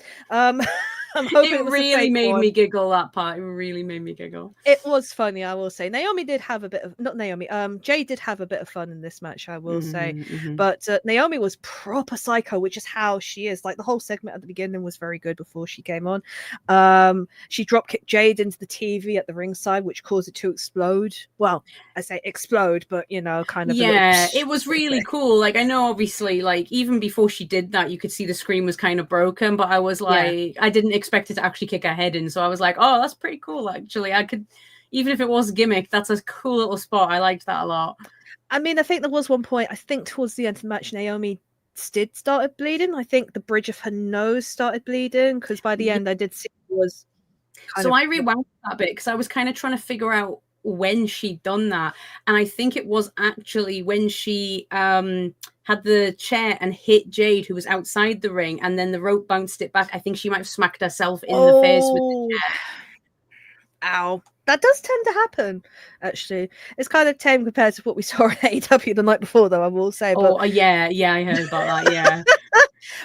Speaker 1: I'm hoping it was
Speaker 2: really
Speaker 1: a fake
Speaker 2: made
Speaker 1: one.
Speaker 2: me giggle, that part. It really made me giggle.
Speaker 1: It was funny, I will say. Naomi did have a bit of, not Naomi, Jade did have a bit of fun in this match, I will say. But Naomi was proper psycho, which is how she is. Like the whole segment at the beginning was very good before she came on. She drop kicked Jade into the TV at the ringside, which caused it to explode. Well, I say explode, but kind of.
Speaker 2: Yeah, it was really cool. Like, I know obviously, like, even before she did that, you could see the screen was kind of broken, but I was like, I didn't expect it to actually kick her head in. So I was like, oh, that's pretty cool, actually. I could, even if it was gimmick, that's a cool little spot. I liked that a lot.
Speaker 1: I mean, I think there was one point, I think towards the end of the match, Naomi started bleeding. I think the bridge of her nose started bleeding, because by the end I did see it was
Speaker 2: so I rewound that bit because I was kind of trying to figure out when she'd done that, and I think it was actually when she had the chair and hit Jade, who was outside the ring, and then the rope bounced it back. I think she might have smacked herself in the face with the chair.
Speaker 1: Ow. That does tend to happen, actually. It's kind of tame compared to what we saw in AEW the night before, though, I will say.
Speaker 2: Yeah, I heard about that, yeah.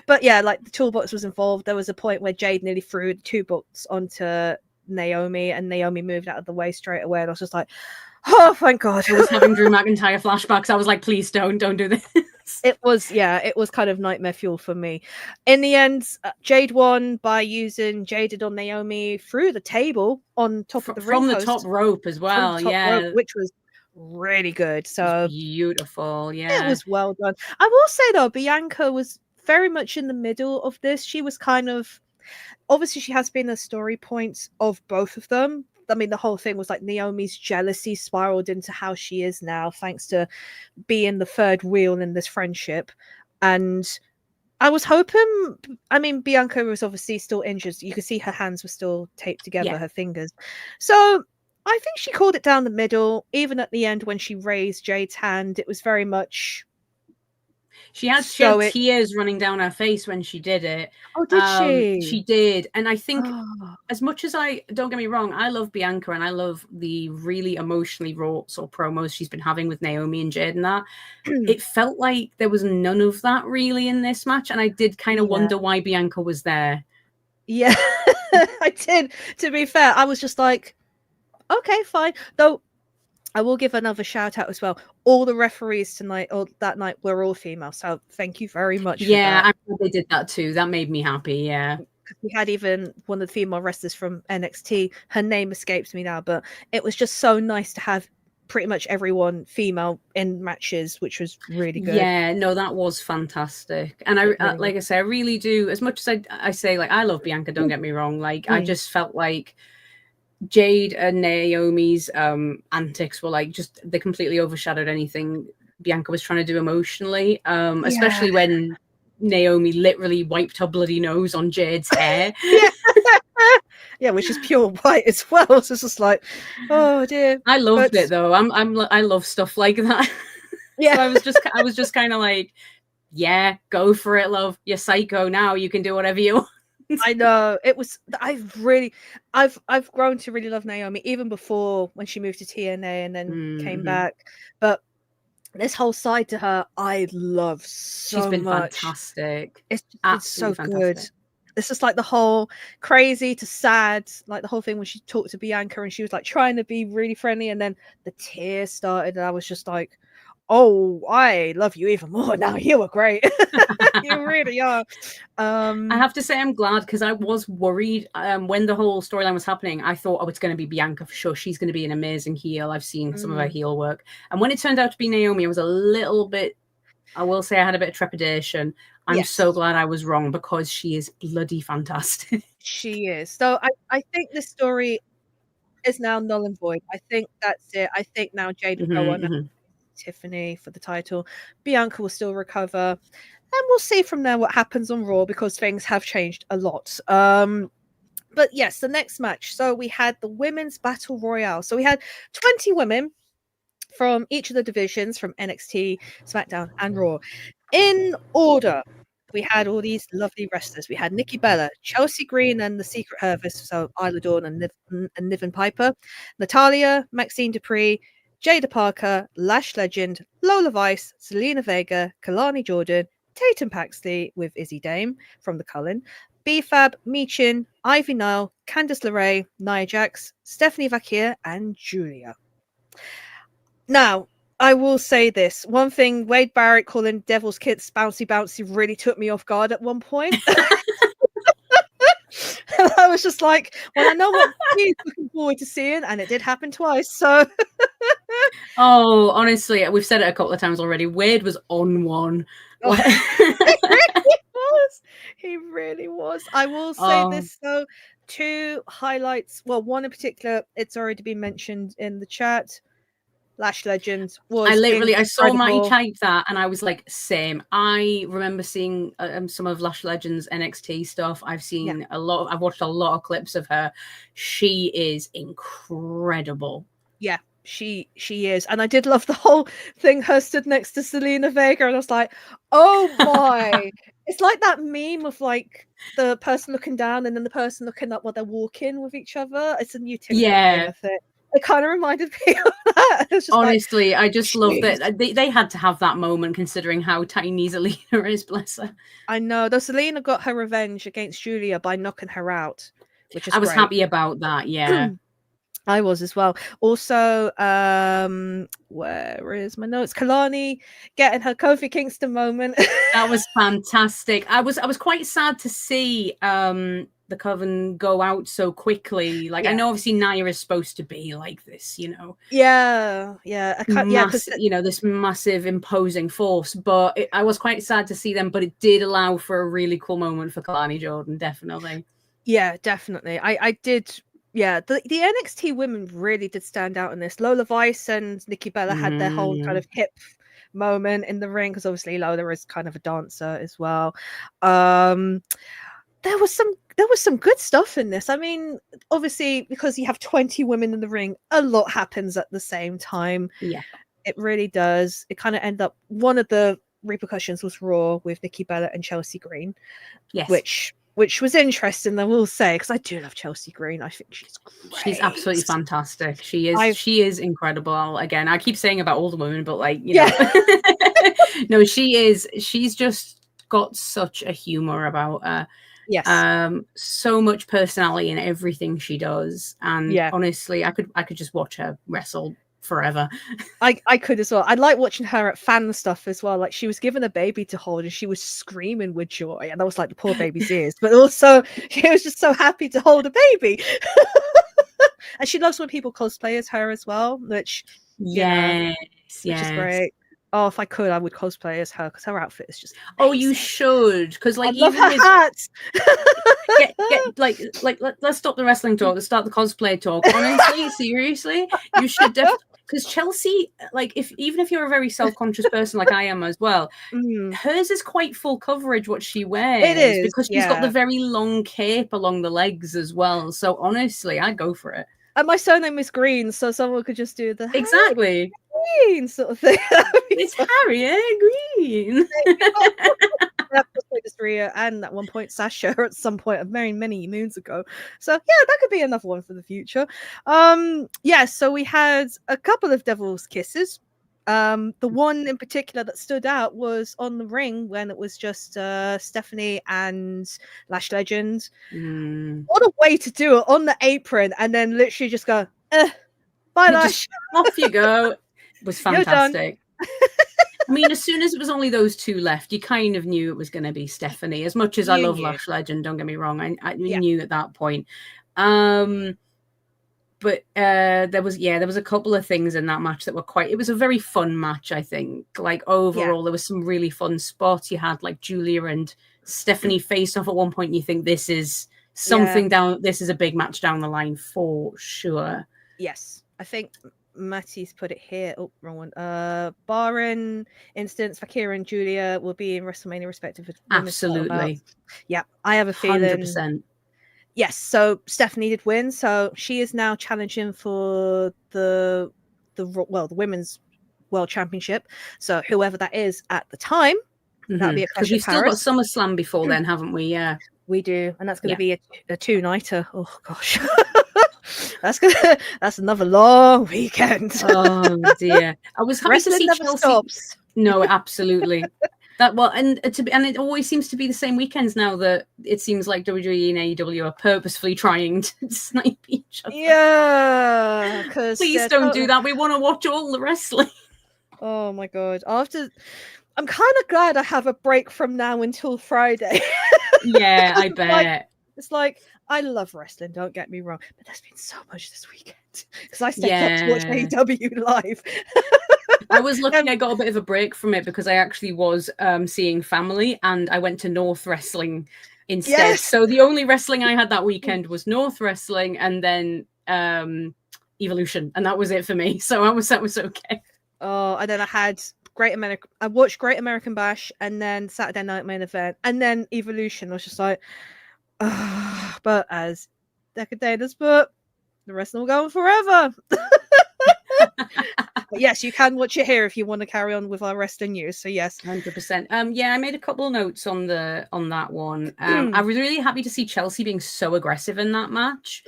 Speaker 1: But yeah, like the toolbox was involved. There was a point where Jade nearly threw the toolbox onto Naomi, and Naomi moved out of the way straight away. And I was just like, oh, thank God.
Speaker 2: I was having Drew McIntyre flashbacks. I was like, please don't do this.
Speaker 1: It was kind of nightmare fuel for me. In the end, Jade won by using Jaded on Naomi through the table on top of the ring
Speaker 2: from
Speaker 1: post,
Speaker 2: the top rope as well.
Speaker 1: Rope, which was really good. So
Speaker 2: beautiful. Yeah,
Speaker 1: it was well done. I will say though, Bianca was very much in the middle of this. She was kind of, obviously she has been the story points of both of them. I mean, the whole thing was like Naomi's jealousy spiraled into how she is now, thanks to being the third wheel in this friendship. And I was hoping, I mean, Bianca was obviously still injured. You could see her hands were still taped together, her fingers. So I think she called it down the middle. Even at the end, when she raised Jade's hand, it was very much...
Speaker 2: She had tears running down her face when she did it.
Speaker 1: Oh, did she?
Speaker 2: She did. And I think as much as don't get me wrong, I love Bianca and I love the really emotionally raw sort of promos she's been having with Naomi and Jade and that. It felt like there was none of that really in this match. And I did kind of wonder why Bianca was there.
Speaker 1: Yeah, I did. To be fair, I was just like, okay, fine. Though I will give another shout out as well. All the referees tonight or that night were all female, so thank you very much.
Speaker 2: Yeah, I'm glad they did that too. That made me happy. Yeah,
Speaker 1: we had even one of the female wrestlers from NXT. Her name escapes me now, but it was just so nice to have pretty much everyone female in matches, which was really good.
Speaker 2: Yeah, no, that was fantastic. And I like I say, I really do. As much as I say, like, I love Bianca. Don't get me wrong. Like, I just felt like Jade and Naomi's antics were like they completely overshadowed anything Bianca was trying to do emotionally, especially when Naomi literally wiped her bloody nose on Jade's hair.
Speaker 1: Yeah, which is pure white as well. So it's just like, oh dear.
Speaker 2: I loved it though. I love stuff like that. Yeah. So I was just kind of like, yeah, go for it, love. You're psycho now. You can do whatever you want.
Speaker 1: I know it was. I've grown to really love Naomi even before when she moved to TNA and then came back. But this whole side to her, I love so much.
Speaker 2: She's been fantastic.
Speaker 1: It's so good. It's just like the whole crazy to sad, like the whole thing when she talked to Bianca and she was like trying to be really friendly, and then the tears started, and I was just like, Oh, I love you even more now. You were great. You really are.
Speaker 2: I have to say I'm glad, because I was worried when the whole storyline was happening. I thought, oh, it's going to be Bianca for sure. She's going to be an amazing heel. I've seen some of her heel work. And when it turned out to be Naomi, I was a little bit, I will say I had a bit of trepidation. I'm so glad I was wrong, because she is bloody fantastic.
Speaker 1: She is. So I think this story is now null and void. I think that's it. I think now Jade will go on Tiffany for the title. Bianca will still recover. And we'll see from there what happens on Raw, because things have changed a lot. But yes, the next match. So we had the Women's Battle Royale. So we had 20 women from each of the divisions, from NXT, SmackDown, and Raw. In order, we had all these lovely wrestlers. We had Nikki Bella, Chelsea Green, and the Secret Harvest, so Isla Dawn and Niven Piper, Natalya, Maxine Dupree, Jada Parker, Lash Legend, Lola Vice, Zelina Vega, Kalani Jordan, Tatum Paxley with Izzy Dame from the Cullen, B-Fab, Michin, Ivy Nile, Candice LeRae, Nia Jax, Stephanie Vakir, and Julia. Now, I will say this. One thing, Wade Barrett calling Devil's Kids bouncy bouncy really took me off guard at one point. And I was just like, well, I know what he's looking forward to seeing, and it did happen twice. So
Speaker 2: oh, honestly, we've said it a couple of times already. Wade was on one.
Speaker 1: He really was. He really was. I will say this though. 2 highlights. Well, one in particular, it's already been mentioned in the chat. Lash Legend was
Speaker 2: I saw Matty type that, and I was like, same. I remember seeing some of Lash Legend's NXT stuff. I've seen I've watched a lot of clips of her. She is incredible.
Speaker 1: Yeah, she is. And I did love the whole thing, her stood next to Zelina Vega, and I was like, oh my. It's like that meme of like the person looking down and then the person looking up while they're walking with each other. It's a new TikTok thing, I think. It kind of reminded me of that.
Speaker 2: Honestly, I just love that they had to have that moment, considering how tiny Zelina is, bless her.
Speaker 1: I know. Though Zelina got her revenge against Julia by knocking her out, which is
Speaker 2: I was happy about that, yeah.
Speaker 1: I was as well. Also, where is my notes? Kalani getting her Kofi Kingston moment.
Speaker 2: That was fantastic. I was quite sad to see the Coven go out so quickly. Like, I know obviously Nia is supposed to be like this, you know.
Speaker 1: Yeah.
Speaker 2: Because you know, this massive imposing force. But I was quite sad to see them. But it did allow for a really cool moment for Kalani Jordan, definitely.
Speaker 1: Yeah, definitely. I did. Yeah, the NXT women really did stand out in this. Lola Vice and Nikki Bella had their whole kind of hip moment in the ring, because obviously Lola is kind of a dancer as well. There was some good stuff in this. I mean, obviously, because you have 20 women in the ring, a lot happens at the same time.
Speaker 2: Yeah,
Speaker 1: it really does. It kind of ended up, one of the repercussions was Raw with Nikki Bella and Chelsea Green.
Speaker 2: Yes,
Speaker 1: which was interesting, I will say, because I do love Chelsea Green. I think she's great.
Speaker 2: She's absolutely fantastic. She is incredible. Again, I keep saying about all the women, but like, you know, no, she is. She's just got such a humor about her.
Speaker 1: Yes.
Speaker 2: So much personality in everything she does, and honestly, I could just watch her wrestle forever.
Speaker 1: I could as well. I like watching her at fan stuff as well. Like, she was given a baby to hold and she was screaming with joy, and that was like the poor baby's ears, but also she was just so happy to hold a baby. And she loves when people cosplay as her as well, which which is great. Oh, if I could, I would cosplay as her, because her outfit is just amazing.
Speaker 2: Oh, you should, because like,
Speaker 1: I love her hats.
Speaker 2: Let's stop the wrestling talk. Let's start the cosplay talk. Honestly, seriously, you should definitely. Because Chelsea, like, even if you're a very self-conscious person like I am as well, hers is quite full coverage what she wears.
Speaker 1: It is,
Speaker 2: because she's got the very long cape along the legs as well. So honestly, I'd go for it.
Speaker 1: And my surname is Green, so someone could just do the
Speaker 2: exactly
Speaker 1: Green sort of thing.
Speaker 2: It's Harriett Green.
Speaker 1: Rhea and at one point Sasha at some point of many moons ago. So yeah, that could be another one for the future. So we had a couple of Devil's Kisses. The one in particular that stood out was on the ring when it was just Stephanie and Lash Legend. What a way to do it, on the apron, and then literally just go, bye Lash.
Speaker 2: Off you go. It was fantastic. I mean, as soon as it was only those two left, you kind of knew it was going to be Stephanie. As much as I love Lash Legend, don't get me wrong, I knew at that point. But there was a couple of things in that match that were it was a very fun match, I think. Like overall, there was some really fun spots. You had like Julia and Stephanie faced off at one point. And you think this is something this is a big match down the line for sure.
Speaker 1: Yes, I think Matty's put it here. Oh, wrong one. Barring instance, Fakira and Julia will be in WrestleMania respective.
Speaker 2: Absolutely.
Speaker 1: Yeah, I have a feeling.
Speaker 2: 100%.
Speaker 1: Yes, so Stephanie did win, so she is now challenging for the women's world championship. So whoever that is at the time, that'll be a
Speaker 2: because we've still got SummerSlam before then, haven't we? Yeah,
Speaker 1: we do, and that's going to be a two-nighter. Oh gosh, that's another long weekend.
Speaker 2: Oh dear, I was happy to see Chelsea.
Speaker 1: Stops.
Speaker 2: No, absolutely. And it always seems to be the same weekends now that it seems like WWE and AEW are purposefully trying to snipe each other.
Speaker 1: Yeah, because
Speaker 2: please don't do that. We want to watch all the wrestling.
Speaker 1: Oh my god! I'm kind of glad I have a break from now until Friday.
Speaker 2: Yeah, I bet.
Speaker 1: It's like I love wrestling. Don't get me wrong, but there's been so much this weekend because I stayed up to watch AEW live.
Speaker 2: I was lucky I got a bit of a break from it because I actually was seeing family and I went to North Wrestling instead. Yes. So the only wrestling I had that weekend was North Wrestling and then Evolution, and that was it for me. So that was okay.
Speaker 1: Oh, and then I watched Great American Bash and then Saturday Night Main Event and then Evolution. I was just like, but as Dekker Dane has put, the wrestling will go on forever. But yes, you can watch it here if you want to carry on with our wrestling news. So yes,
Speaker 2: 100%. I made a couple of notes on that one. I was really happy to see Chelsea being so aggressive in that match.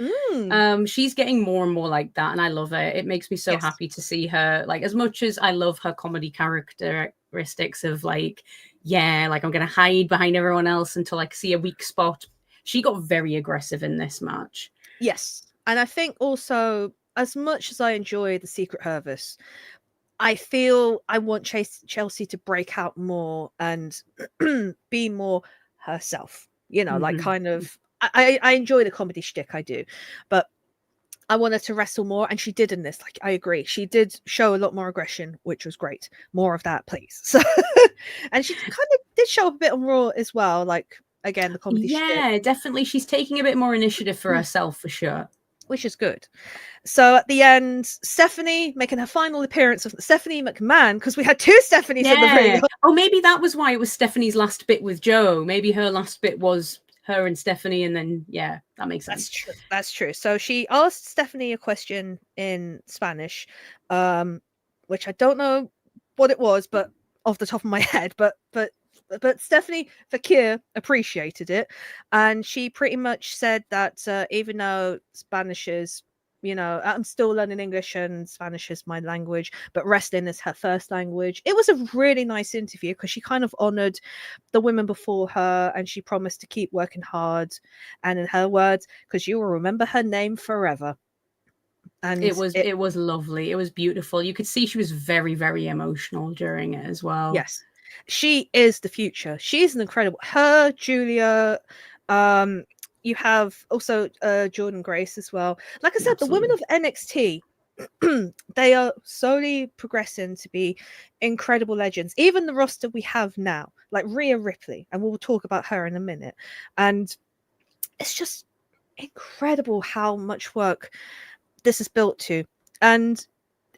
Speaker 2: She's getting more and more like that, and I love it. It makes me so happy to see her. Like, as much as I love her comedy characteristics of like I'm gonna hide behind everyone else until I see a weak spot. She got very aggressive in this match.
Speaker 1: Yes, and I think also, as much as I enjoy the Secret Service, I feel I want Chelsea to break out more and be more herself. You know, like kind of. I enjoy the comedy shtick, I do, but I want her to wrestle more, and she did in this. Like, I agree, she did show a lot more aggression, which was great. More of that, please. So, and she kind of did show up a bit on Raw as well. Like, again, the comedy shtick.
Speaker 2: Yeah, definitely, she's taking a bit more initiative for herself for sure.
Speaker 1: Which is good. So at the end, Stephanie making her final appearance of Stephanie McMahon, because we had two Stephanies in the ring.
Speaker 2: Oh, maybe that was why it was Stephanie's last bit with Joe. Maybe her last bit was her and Stephanie, and then that makes sense.
Speaker 1: That's true. So she asked Stephanie a question in Spanish, which I don't know what it was, but off the top of my head, but Stephanie Fakir appreciated it, and she pretty much said that even though Spanish is, I'm still learning English and Spanish is my language, but wrestling is her first language. It was a really nice interview because she kind of honored the women before her, and she promised to keep working hard, and in her words, because you will remember her name forever. And
Speaker 2: it was lovely. It was beautiful. You could see she was very, very emotional during it as well.
Speaker 1: Yes. She is the future. She's an incredible. Her, Julia, you have also Jordan Grace as well. Like I said, absolutely. The women of NXT, they are slowly progressing to be incredible legends. Even the roster we have now, like Rhea Ripley, and we'll talk about her in a minute. And it's just incredible how much work this is built to. And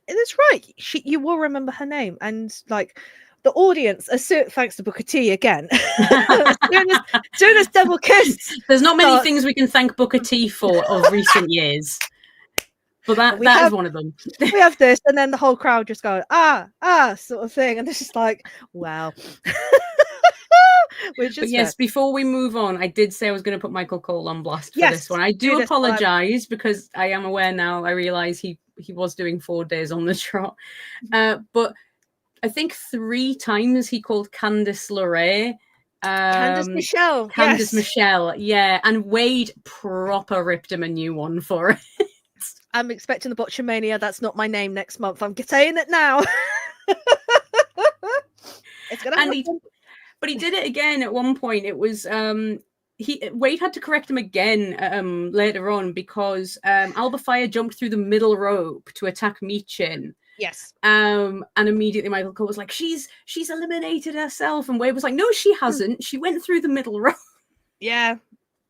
Speaker 1: it's right. You will remember her name. And like, the audience, thanks to Booker T again. as soon as Double Kiss.
Speaker 2: There's not many things we can thank Booker T for of recent years. But that is one of them.
Speaker 1: We have this, and then the whole crowd just go, sort of thing. And it's just like, wow.
Speaker 2: But yes, before we move on, I did say I was going to put Michael Cole on blast for this one. I do apologize because I am aware now. I realize he was doing 4 days on the trot. But I think 3 times he called Candice LeRae.
Speaker 1: Candice Michelle.
Speaker 2: Candice Michelle, yeah. And Wade proper ripped him a new one for it.
Speaker 1: I'm expecting the BunkaMania. That's not my name next month. I'm saying it now. It's gonna happen.
Speaker 2: But he did it again at one point. It was Wade had to correct him again later on because Alba Fire jumped through the middle rope to attack Michin.
Speaker 1: Yes.
Speaker 2: And immediately Michael Cole was like, she's eliminated herself, and Wade was like, no, she hasn't. She went through the middle rope.
Speaker 1: Yeah.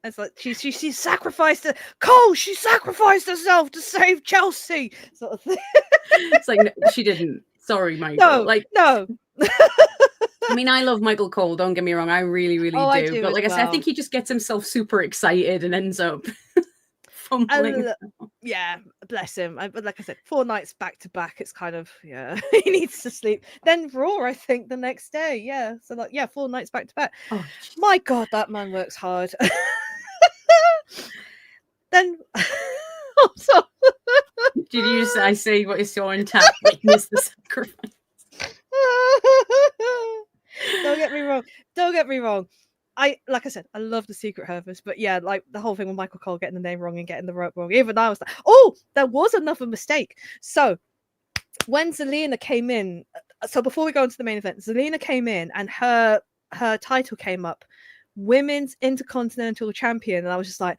Speaker 1: It's like she sacrificed her. Cole, she sacrificed herself to save Chelsea, sort of thing.
Speaker 2: It's like, no, she didn't. Sorry, Michael.
Speaker 1: No.
Speaker 2: I mean, I love Michael Cole, don't get me wrong. I really, really do.
Speaker 1: I do.
Speaker 2: But like I said, I think he just gets himself super excited and ends up fumbling.
Speaker 1: Yeah, bless him. But like I said, 4 nights back to back, it's kind of, he needs to sleep. Then Raw, I think, the next day. Yeah. So 4 nights back to back.
Speaker 2: Oh,
Speaker 1: my God, that man works hard. Then I'm sorry.
Speaker 2: Did you say what is your intact witness the sacrifice?
Speaker 1: Don't get me wrong. Like I said, I love the Secret Harvest, but yeah, like the whole thing with Michael Cole getting the name wrong and getting the rope wrong. Even I was like, oh, there was another mistake. So when Zelina came in, so before we go into the main event, Zelina came in and her title came up, Women's Intercontinental Champion, and I was just like,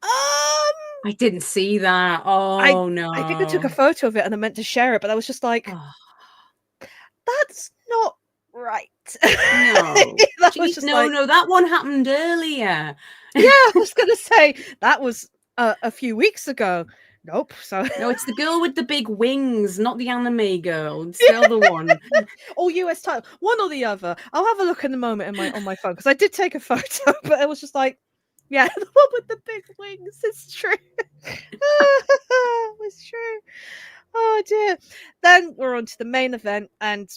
Speaker 2: I didn't see that. Oh no.
Speaker 1: I think I took a photo of it and I meant to share it, but I was just like, that's not right.
Speaker 2: No. No, that one happened earlier.
Speaker 1: Yeah, I was gonna say that was a few weeks ago. Nope. So
Speaker 2: no, it's the girl with the big wings, not the anime girl. It's the other one.
Speaker 1: Or US title, one or the other. I'll have a look in a moment on my phone because I did take a photo, but it was just like, yeah, the one with the big wings. It's true. It's true. Oh dear. Then we're on to the main event, and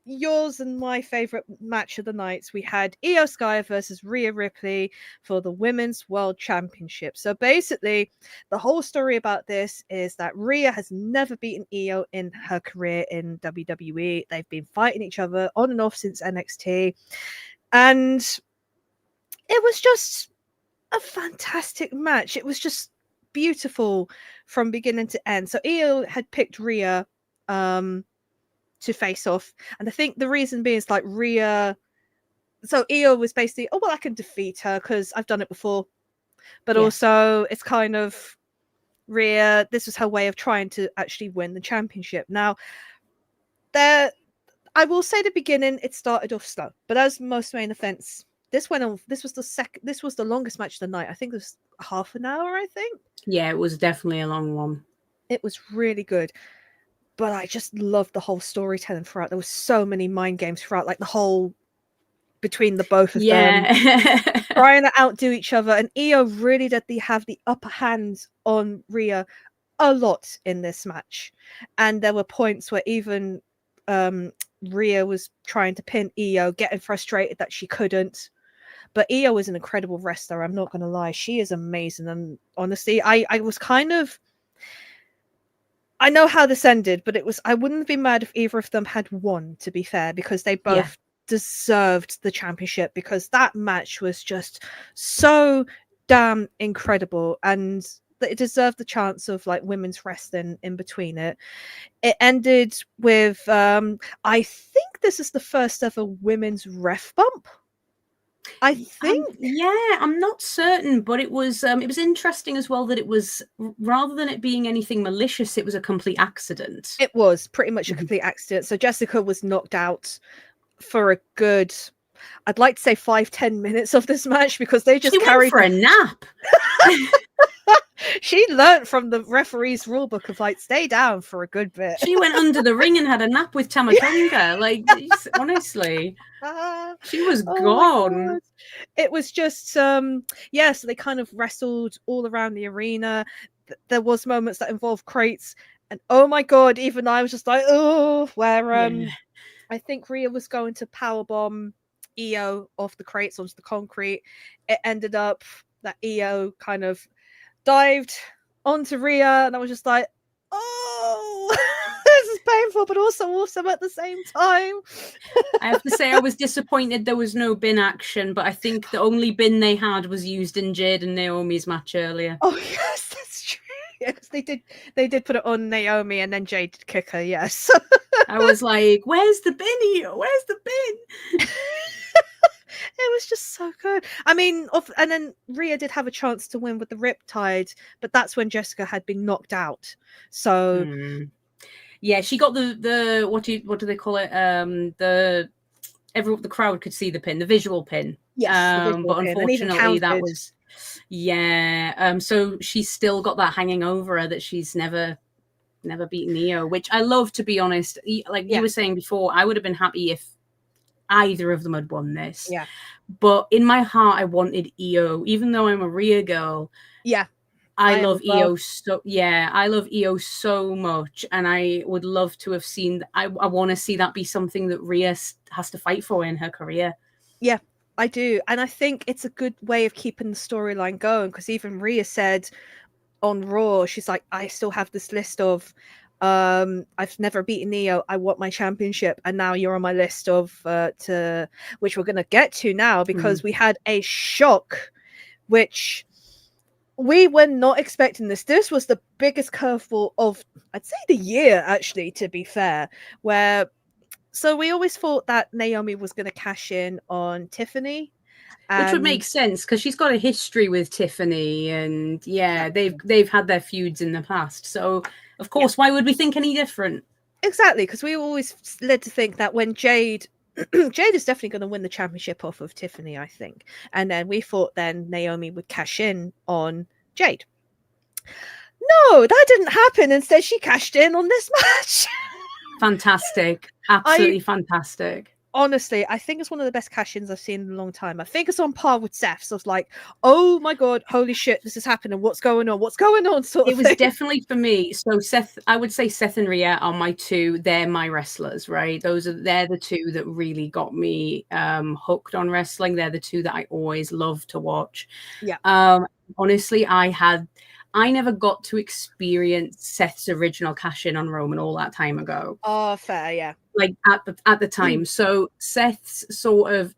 Speaker 1: yours and my favorite match of the nights. We had Iyo Sky versus Rhea Ripley for the Women's World Championship. So basically, the whole story about this is that Rhea has never beaten Iyo in her career in WWE. They've been fighting each other on and off since NXT, and it was just a fantastic match. It was just beautiful from beginning to end. So Iyo had picked Rhea to face off, and I think the reason being is like Rhea, so Iyo was basically, oh well, I can defeat her because I've done it before, but also it's kind of Rhea, this was her way of trying to actually win the championship. Now there, I will say the beginning, it started off slow, but as most main events, this went on. This was the longest match of the night. I think it was half an hour, I think.
Speaker 2: Yeah, it was definitely a long one. It
Speaker 1: was really good. But I just loved the whole storytelling throughout. There was so many mind games throughout, like the whole between the both of them trying to outdo each other. And Iyo really did have the upper hand on Rhea a lot in this match. And there were points where even Rhea was trying to pin Iyo, getting frustrated that she couldn't. But Iyo is an incredible wrestler. I'm not going to lie. She is amazing. And honestly, I was kind of... I know how this ended, but I wouldn't be mad if either of them had won, to be fair, because they both deserved the championship, because that match was just so damn incredible, and it deserved the chance of like women's wrestling in between it. It ended with, I think this is the first ever women's ref bump. I think,
Speaker 2: I'm not certain, but it was interesting as well that it was, rather than it being anything malicious, it was a complete accident.
Speaker 1: It was pretty much a complete accident. So Jessica was knocked out for a good, I'd like to say 5-10 minutes of this match, because they just carried
Speaker 2: for a nap.
Speaker 1: She learnt from the referee's rule book of like, stay down for a good bit.
Speaker 2: She went under the ring and had a nap with Tamatonga. Like, honestly, she was gone.
Speaker 1: It was just, so they kind of wrestled all around the arena. There was moments that involved crates, and oh my God, even I was just like, oh, where I think Rhea was going to powerbomb Iyo off the crates onto the concrete. It ended up that Iyo kind of dived onto Rhea, and I was just like, oh, this is painful, but also awesome at the same time.
Speaker 2: I have to say, I was disappointed there was no bin action, but I think the only bin they had was used in Jade and Naomi's match earlier.
Speaker 1: Oh yes, that's true. Yeah, because they did put it on Naomi, and then Jade did kick her. Yes.
Speaker 2: I was like, "Where's the bin, Iyo? Where's the bin?"
Speaker 1: It was just so good. I mean, and then Rhea did have a chance to win with the Riptide, but that's when Jessica had been knocked out. So
Speaker 2: yeah, she got the what do they call it? The crowd could see the pin, the visual pin.
Speaker 1: Yes, the visual
Speaker 2: but
Speaker 1: pin.
Speaker 2: unfortunately, that was so she's still got that hanging over her that she's never beaten Iyo, which I love, to be honest. Like you were saying before, I would have been happy if either of them had won this.
Speaker 1: Yeah.
Speaker 2: But in my heart, I wanted Iyo, even though I'm a Rhea girl.
Speaker 1: Yeah.
Speaker 2: I love Iyo I love Iyo so much, and I would love to have seen. I want to see that be something that Rhea has to fight for in her career.
Speaker 1: Yeah, I do, and I think it's a good way of keeping the storyline going, because even Rhea said on Raw, she's like, I still have this list of I've never beaten Iyo, I want my championship, and now you're on my list of which we're going to get to now, because we had a shock, which we were not expecting. This was the biggest curveball of, I'd say, the year, actually, to be fair, so we always thought that Naomi was going to cash in on Tiffany,
Speaker 2: which would make sense because she's got a history with Tiffany, and they've had their feuds in the past. So of course, why would we think any different?
Speaker 1: Exactly, because we always led to think that when Jade is definitely going to win the championship off of Tiffany, I think, and then we thought then Naomi would cash in on Jade. No, that didn't happen. Instead, she cashed in on this match.
Speaker 2: Fantastic, absolutely fantastic.
Speaker 1: Honestly, I think it's one of the best cash-ins I've seen in a long time. I think it's on par with Seth's. I was like, oh my god, holy shit, this is happening. What's going on? What's going on? Sort of
Speaker 2: it was thing. Definitely for me. So I would say Seth and Rhea are my two. They're my wrestlers, right? They're the two that really got me hooked on wrestling. They're the two that I always love to watch.
Speaker 1: Yeah.
Speaker 2: Honestly, I never got to experience Seth's original cash-in on Roman all that time ago.
Speaker 1: Oh, fair, yeah.
Speaker 2: Like at the time. So Seth's sort of,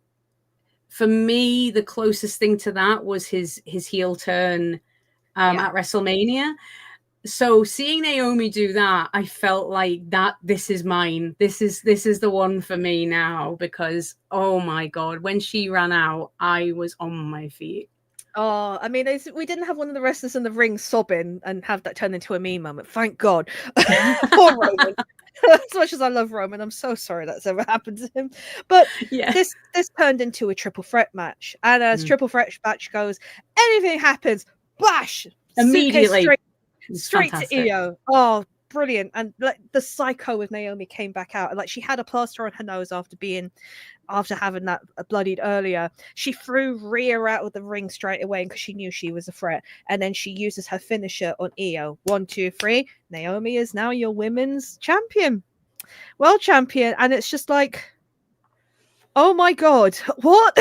Speaker 2: for me, the closest thing to that was his heel turn at WrestleMania. So seeing Naomi do that, I felt like this is mine. This is the one for me now, because oh my god, when she ran out, I was on my feet.
Speaker 1: Oh, I mean, we didn't have one of the wrestlers in the ring sobbing and have that turn into a meme moment. Thank God. Poor Roman. As much as I love Roman, I'm so sorry that's ever happened to him. But this turned into a triple threat match. And as triple threat match goes, anything happens, bash!
Speaker 2: Immediately.
Speaker 1: Straight to Iyo. Oh, brilliant. And like the psycho with Naomi came back out. And like she had a plaster on her nose after having that bloodied earlier. She threw Rhea out of the ring straight away because she knew she was a threat. And then she uses her finisher on Iyo. 1, 2, 3. Naomi is now your women's champion. World champion. And it's just like, oh my God, what?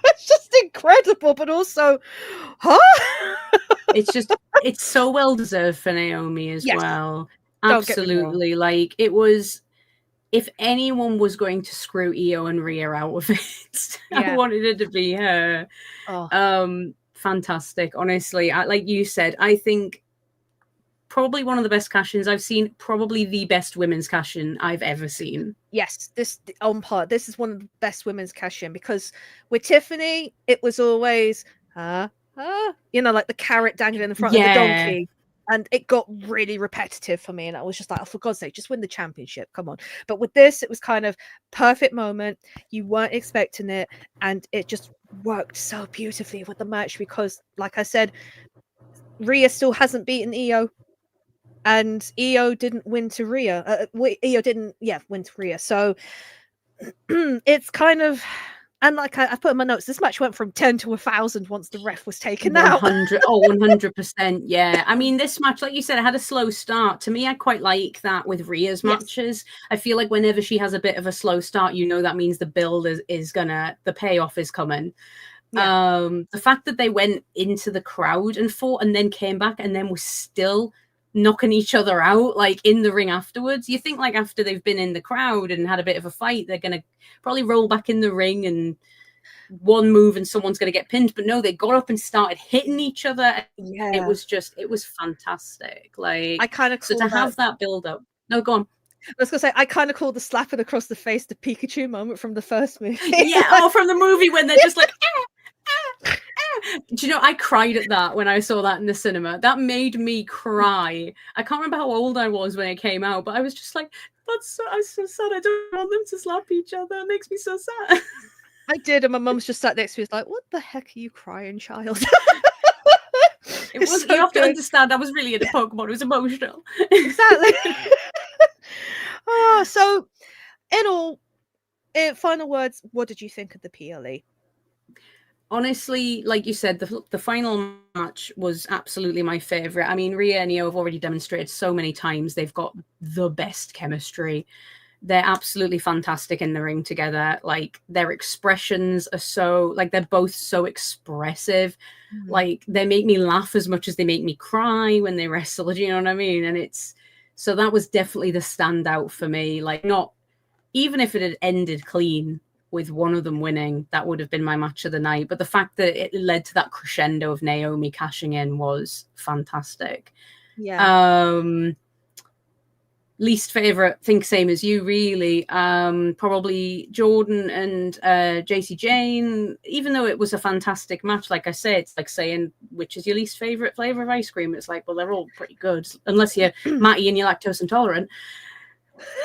Speaker 1: It's just incredible, but also, huh?
Speaker 2: It's so well deserved for Naomi as well. Absolutely. Like, it was, if anyone was going to screw Iyo and Rhea out of it, I wanted it to be her. Fantastic. Honestly, like you said, I think probably one of the best cash-ins I've seen, probably the best women's cash-in I've ever seen.
Speaker 1: Yes, this is one of the best women's cash-in, because with Tiffany, it was always, like the carrot dangling in the front of the donkey. And it got really repetitive for me. And I was just like, oh, for God's sake, just win the championship. Come on. But with this, it was kind of perfect moment. You weren't expecting it. And it just worked so beautifully with the match because, like I said, Rhea still hasn't beaten Iyo. And Iyo didn't win to Rhea. Iyo didn't, win to Rhea. So it's kind of... And like I put in my notes, this match went from 10 to 1,000 once the ref was taken out.
Speaker 2: 100%. Yeah. I mean, this match, like you said, it had a slow start. To me, I quite like that with Rhea's matches. I feel like whenever she has a bit of a slow start, that means the build is gonna, the payoff is coming. Yeah. The fact that they went into the crowd and fought and then came back and then was still knocking each other out like in the ring afterwards. You think like after they've been in the crowd and had a bit of a fight, they're gonna probably roll back in the ring and one move and someone's going to get pinned, but no, they got up and started hitting each other.
Speaker 1: Yeah,
Speaker 2: it was fantastic. Like,
Speaker 1: I kind of
Speaker 2: so to have that build up. No, go on.
Speaker 1: I was gonna say, I kind of call the slapping across the face the Pikachu moment from the first movie.
Speaker 2: Yeah, from the movie when they're just like, Do you know, I cried at that when I saw that in the cinema. That made me cry. I can't remember how old I was when it came out, but I was just like, I'm so sad. I don't want them to slap each other. It makes me so sad.
Speaker 1: I did, and my mum's just sat next to me, was like, "What the heck are you crying, child?"
Speaker 2: It was. So you have to understand. I was really into Pokemon. It was emotional.
Speaker 1: Exactly. So in all, final words, what did you think of the PLE?
Speaker 2: Honestly, like you said, the final match was absolutely my favorite. I mean, Rhea and Iyo have already demonstrated so many times they've got the best chemistry. They're absolutely fantastic in the ring together. Like, their expressions are so, like, they're both so expressive. Mm-hmm. Like, they make me laugh as much as they make me cry when they wrestle. Do you know what I mean? And so that was definitely the standout for me. Like, not even if it had ended clean with one of them winning, that would have been my match of the night. But the fact that it led to that crescendo of Naomi cashing in was fantastic.
Speaker 1: Yeah.
Speaker 2: Least favorite, think same as you, really. Probably Jordan and JC Jane. Even though it was a fantastic match, like I said, it's like saying which is your least favorite flavor of ice cream. It's like, well, they're all pretty good, unless you're Matty and you're lactose intolerant.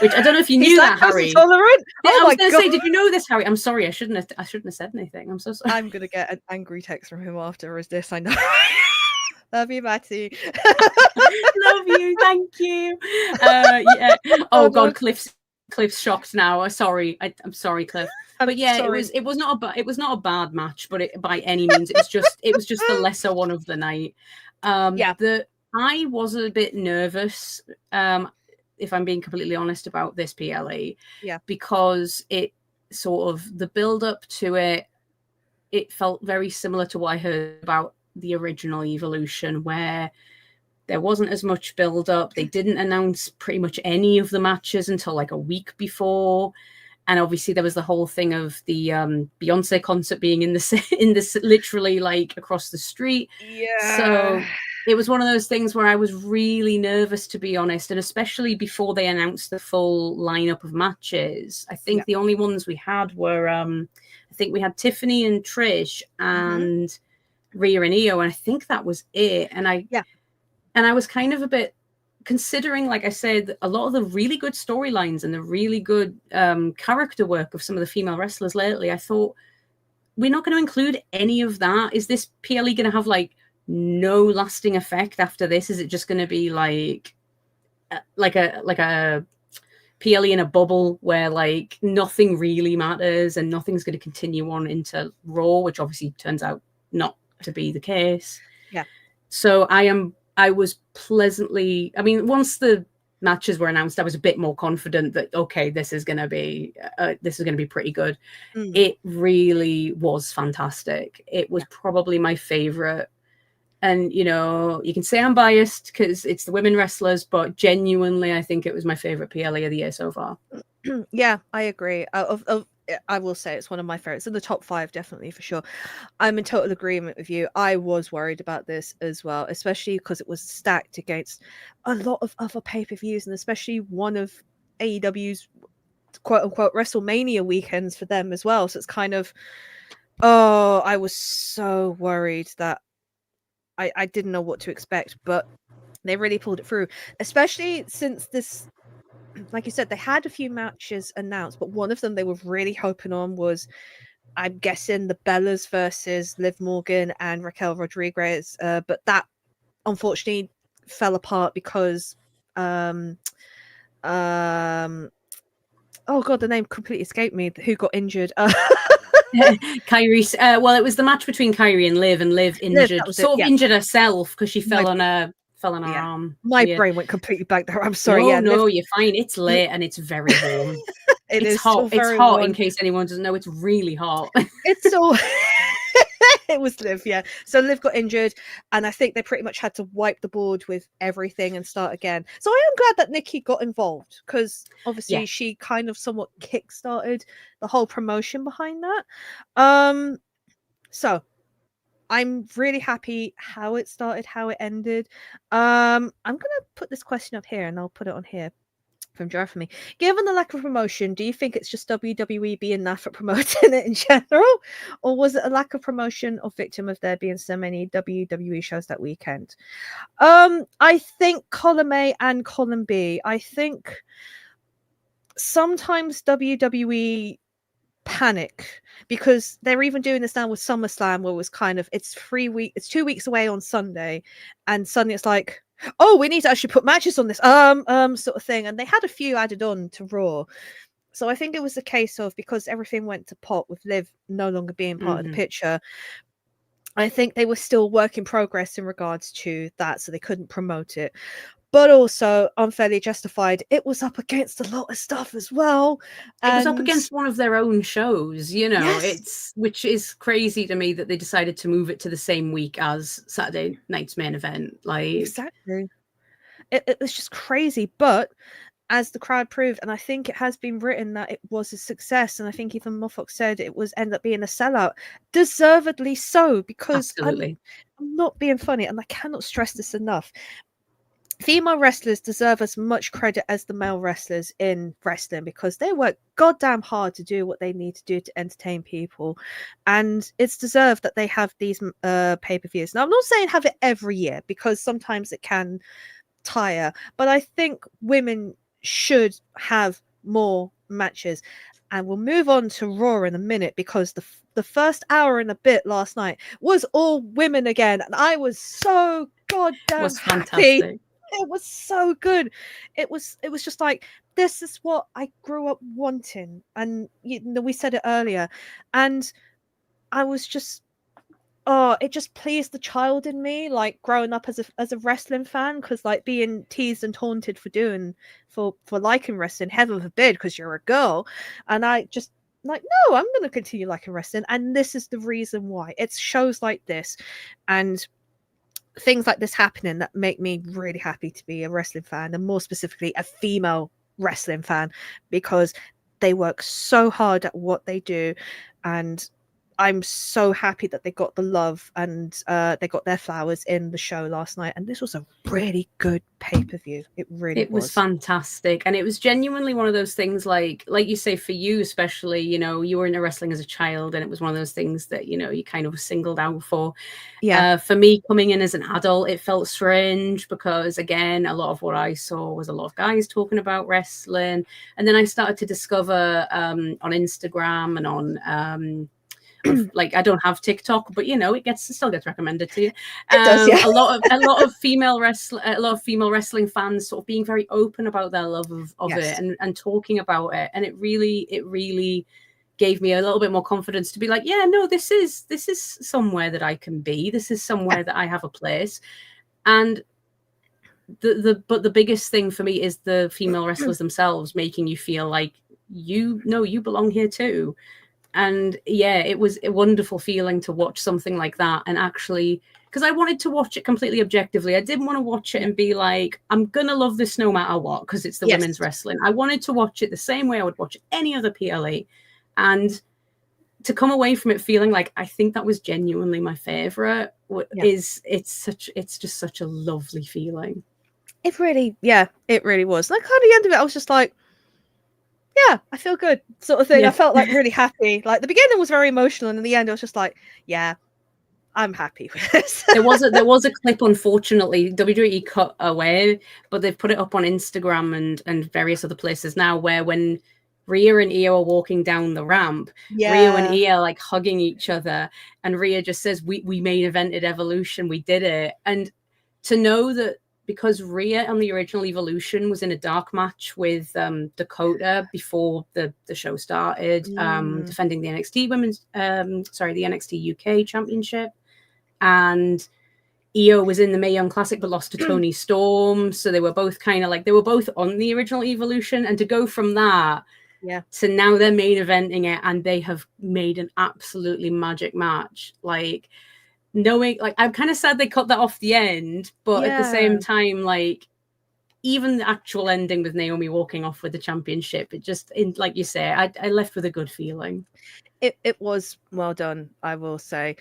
Speaker 2: Which I don't know if you knew that, Harry.
Speaker 1: Intolerant?
Speaker 2: I was going to say, did you know this, Harry? I'm sorry, I shouldn't have said anything. I'm so sorry.
Speaker 1: I'm going to get an angry text from him after as this. I know. Love you, Matty.
Speaker 2: Love you, thank you. Yeah. Oh God, Cliff's shocked now. Sorry, I'm sorry, Cliff. But yeah, sorry. it was not a bad match, but by any means, it was just the lesser one of the night. I was a bit nervous. If I'm being completely honest about this PLE, because it sort of, the build up to it felt very similar to what I heard about the original Evolution, where there wasn't as much build up. They didn't announce pretty much any of the matches until like a week before. And obviously there was the whole thing of the Beyonce concert being in this literally like across the street.
Speaker 1: Yeah.
Speaker 2: So it was one of those things where I was really nervous, to be honest. And especially before they announced the full lineup of matches. I think the only ones we had were, I think we had Tiffany and Trish and Rhea and Iyo. And I think that was it. And I was kind of a bit, considering, like I said, a lot of the really good storylines and the really good character work of some of the female wrestlers lately, I thought, we're not going to include any of that. Is this PLE going to have like no lasting effect after this? Is it just going to be like a PLE in a bubble where like nothing really matters and nothing's going to continue on into Raw, which obviously turns out not to be the case.
Speaker 1: Yeah. So
Speaker 2: I was pleasantly, I mean, once the matches were announced, I was a bit more confident that, okay, this is going to be pretty good. It really was fantastic. It was probably my favorite. And, you know, you can say I'm biased because it's the women wrestlers, but genuinely, I think it was my favorite PLE of the year so far.
Speaker 1: Yeah, I agree. I will say it's one of my favorites in the top 5, definitely, for sure. I'm in total agreement with you. I was worried about this as well, especially because it was stacked against a lot of other pay-per-views, and especially one of AEW's quote-unquote WrestleMania weekends for them as well. So it's kind of, I was so worried that I didn't know what to expect, but they really pulled it through, especially since this, like you said, they had a few matches announced, but one of them they were really hoping on was, I'm guessing, the Bellas versus Liv Morgan and Raquel Rodriguez, but that unfortunately fell apart because oh god, the name completely escaped me. Who got injured?
Speaker 2: Kyrie. Well, it was the match between Kyrie and Liv injured, injured herself because she fell on her arm.
Speaker 1: My brain went completely blank there. I'm sorry.
Speaker 2: No, you're fine. It's late and it's very warm.
Speaker 1: It's
Speaker 2: hot. It's hot.
Speaker 1: warm.
Speaker 2: In case anyone doesn't know, it's really hot.
Speaker 1: It's so It was Liv, yeah. So Liv got injured, and I think they pretty much had to wipe the board with everything and start again. So I am glad that Nikki got involved, because obviously she kind of somewhat kick-started the whole promotion behind that. So I'm really happy how it started, how it ended. I'm gonna put this question up here, and I'll put it on here from Jeremy. Given the lack of promotion, do you think it's just WWE being naff at promoting it in general, or was it a lack of promotion or victim of there being so many WWE shows that weekend? I think column A and column B. I think sometimes WWE panic, because they're even doing this now with SummerSlam, where it was kind of, it's 2 weeks away on Sunday, and suddenly it's like, oh, we need to actually put matches on this sort of thing, and they had a few added on to Raw. So I think it was a case of, because everything went to pot with Liv no longer being part of the picture, I think they were still work in progress in regards to that, so they couldn't promote it. But also, unfairly justified, it was up against a lot of stuff as well.
Speaker 2: It was up against one of their own shows, you know.
Speaker 1: Yes.
Speaker 2: Which is crazy to me that they decided to move it to the same week as Saturday night's main event. Like,
Speaker 1: exactly. It was just crazy. But as the crowd proved, and I think it has been written that it was a success, and I think even Moffat said it was end up being a sellout, deservedly so, because
Speaker 2: absolutely.
Speaker 1: I'm not being funny, and I cannot stress this enough. Female wrestlers deserve as much credit as the male wrestlers in wrestling, because they work goddamn hard to do what they need to do to entertain people, and it's deserved that they have these pay-per-views. Now, I'm not saying have it every year, because sometimes it can tire, but I think women should have more matches. And we'll move on to Raw in a minute, because the first hour and a bit last night was all women again, and I was so goddamn happy.
Speaker 2: Fantastic.
Speaker 1: It was so good. It was just like, this is what I grew up wanting, and we said it earlier, and I was just, oh, it just pleased the child in me, like growing up as a wrestling fan, because like being teased and taunted for liking wrestling, heaven forbid, because you're a girl, and I just like, no, I'm going to continue liking wrestling, and this is the reason why. It's shows like this and things like this happening that make me really happy to be a wrestling fan, and more specifically a female wrestling fan, because they work so hard at what they do, and I'm so happy that they got the love, and they got their flowers in the show last night. And this was a really good pay-per-view. It really was.
Speaker 2: It was fantastic. And it was genuinely one of those things, like you say, for you especially, you know, you were into wrestling as a child, and it was one of those things that, you know, you kind of singled out for.
Speaker 1: Yeah.
Speaker 2: For me, coming in as an adult, it felt strange, because again, a lot of what I saw was a lot of guys talking about wrestling. And then I started to discover on Instagram and on like, I don't have TikTok, but you know, it still gets recommended to you.
Speaker 1: It does, yeah.
Speaker 2: a lot of female wrestling fans sort of being very open about their love of
Speaker 1: Yes.
Speaker 2: it, and talking about it, and it really gave me a little bit more confidence to be like, yeah, no, this is somewhere that I can be. This is somewhere that I have a place. And but the biggest thing for me is the female wrestlers themselves making you feel like you belong here too. And yeah, it was a wonderful feeling to watch something like that, and actually, because I wanted to watch it completely objectively. I didn't want to watch it and be like, I'm gonna love this no matter what, because it's the women's wrestling. I wanted to watch it the same way I would watch any other PLE, and to come away from it feeling like I think that was genuinely my favorite it's just such a lovely feeling.
Speaker 1: It really was. Like, at the end of it, I was just like, yeah, I feel good, sort of thing.
Speaker 2: Yeah.
Speaker 1: I felt like really happy. Like, the beginning was very emotional, and in the end, I was just like, yeah, I'm happy with this.
Speaker 2: there was a clip, unfortunately, WWE cut away, but they've put it up on Instagram and various other places now, where when Rhea and Iyo are walking down the ramp, Rhea and Iyo are like hugging each other, and Rhea just says, we main evented Evolution, we did it. And to know that, because Rhea on the original Evolution was in a dark match with Dakota before the show started, defending the NXT the NXT UK Championship, and Iyo was in the Mae Young Classic but lost to Toni Storm, so they were both kind of like, they were both on the original Evolution, and to go from that So now they're main eventing it, and they have made an absolutely magic match. Like, knowing, like, I'm kind of sad they cut that off the end, but at the same time, like, even the actual ending with Naomi walking off with the championship, it just, like you say, I left with a good feeling.
Speaker 1: It was well done, I will say.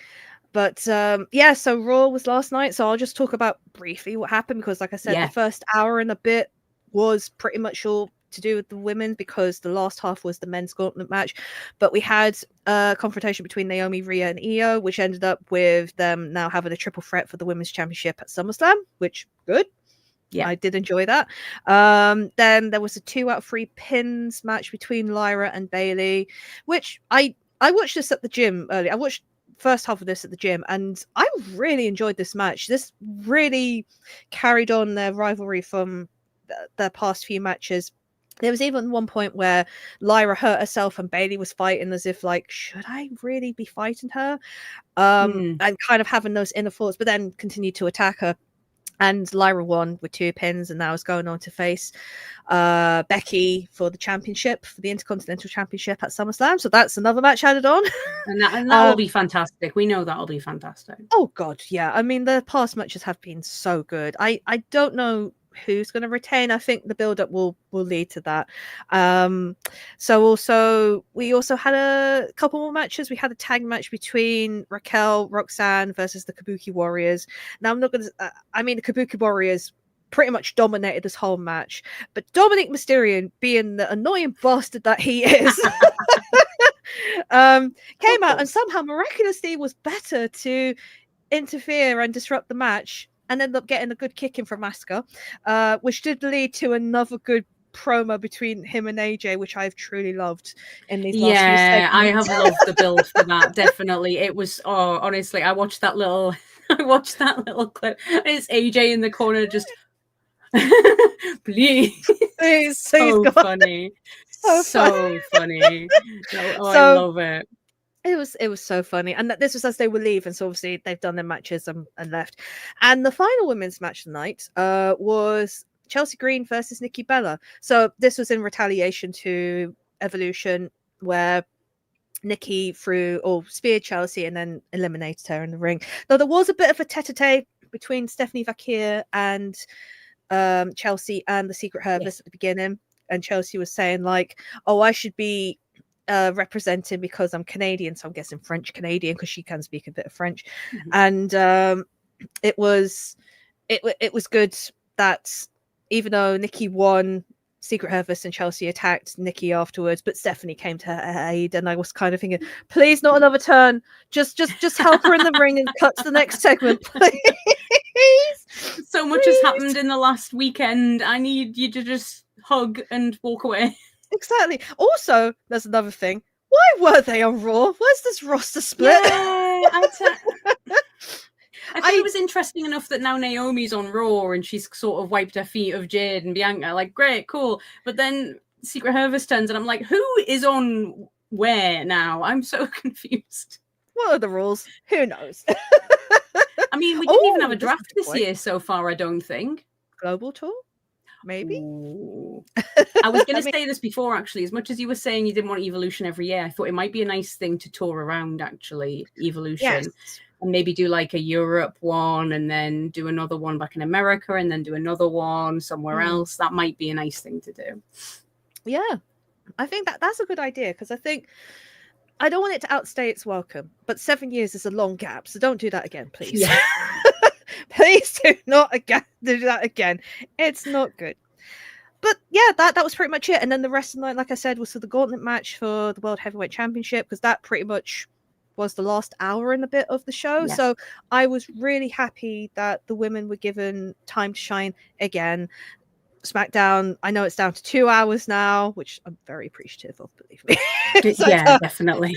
Speaker 1: But so Raw was last night, so I'll just talk about briefly what happened, because like I said, the first hour and a bit was pretty much all to do with the women, because the last half was the men's gauntlet match. But we had a confrontation between Naomi, Rhea, and Iyo, which ended up with them now having a triple threat for the women's championship at SummerSlam, which good. Yeah, I did enjoy that. Then there was a 2 out of 3 pins match between Lyra and Bayley, which I watched this at the gym earlier. I watched first half of this at the gym, and I really enjoyed this match. This really carried on their rivalry from their past few matches. There was even one point where Lyra hurt herself and Bayley was fighting as if, like, should I really be fighting her? And kind of having those inner thoughts, but then continued to attack her. And Lyra won with 2 pins, and now is going on to face Becky for the championship, for the Intercontinental Championship at SummerSlam. So that's another match added on.
Speaker 2: And that will be fantastic. We know that'll be fantastic.
Speaker 1: Oh, God, yeah. I mean, the past matches have been so good. I don't know who's going to retain. I think the build-up will lead to that. So we also had a couple more matches. We had a tag match between Raquel, Roxanne versus the Kabuki Warriors. Now, I'm not going to... I mean, the Kabuki Warriors pretty much dominated this whole match, but Dominic Mysterio, being the annoying bastard that he is, came out and somehow miraculously was better to interfere and disrupt the match, and ended up getting a good kick in from Asuka, which did lead to another good promo between him and AJ, which I've truly loved in these last few segments.
Speaker 2: I have loved the build for that. Definitely. It was, honestly, I watched that little clip, and it's AJ in the corner just please. So funny. So funny. I love it.
Speaker 1: It was so funny. And this was as they were leaving, so obviously they've done their matches and left. And the final women's match of the night was Chelsea Green versus Nikki Bella. So this was in retaliation to Evolution, where Nikki speared Chelsea and then eliminated her in the ring. Though there was a bit of a tete-a-tete between Stephanie Vakir and Chelsea and the Secret Herbalist at the beginning. And Chelsea was saying, like, oh, I should be representing because I'm Canadian, so I'm guessing French Canadian, because she can speak a bit of French. And it was good that even though Nikki won, Secret Herbalist and Chelsea attacked Nikki afterwards, but Stephanie came to her aid, and I was kind of thinking, please, not another turn. Just help her in the ring and cut to the next segment, please.
Speaker 2: So much has happened in the last weekend. I need you to just hug and walk away.
Speaker 1: Exactly. Also, there's another thing. Why were they on Raw? Where's this roster split?
Speaker 2: Yeah, I thought it was interesting enough that now Naomi's on Raw and she's sort of wiped her feet of Jade and Bianca. Like, great, cool. But then Secret Harvest turns and I'm like, who is on where now? I'm so confused.
Speaker 1: What are the rules? Who knows?
Speaker 2: I mean, we didn't even have a draft this year so far, I don't think.
Speaker 1: Global tour? Maybe.
Speaker 2: I was going to say this before, actually. As much as you were saying you didn't want Evolution every year, I thought it might be a nice thing to tour around, actually, Evolution.
Speaker 1: Yes.
Speaker 2: And maybe do like a Europe one, and then do another one back in America, and then do another one somewhere else. That might be a nice thing to do. Yeah.
Speaker 1: I think that's a good idea, because I think I don't want it to outstay its welcome, but 7 years is a long gap, so don't do that again, please.
Speaker 2: Yeah.
Speaker 1: Please do not do that again. It's not good. But yeah, that was pretty much it. And then the rest of the night, like I said, was for the gauntlet match for the World Heavyweight Championship, because that pretty much was the last hour and a bit of the show.
Speaker 2: Yes.
Speaker 1: So I was really happy that the women were given time to shine again. SmackDown, I know it's down to 2 hours now, which I'm very appreciative of, believe me.
Speaker 2: Definitely.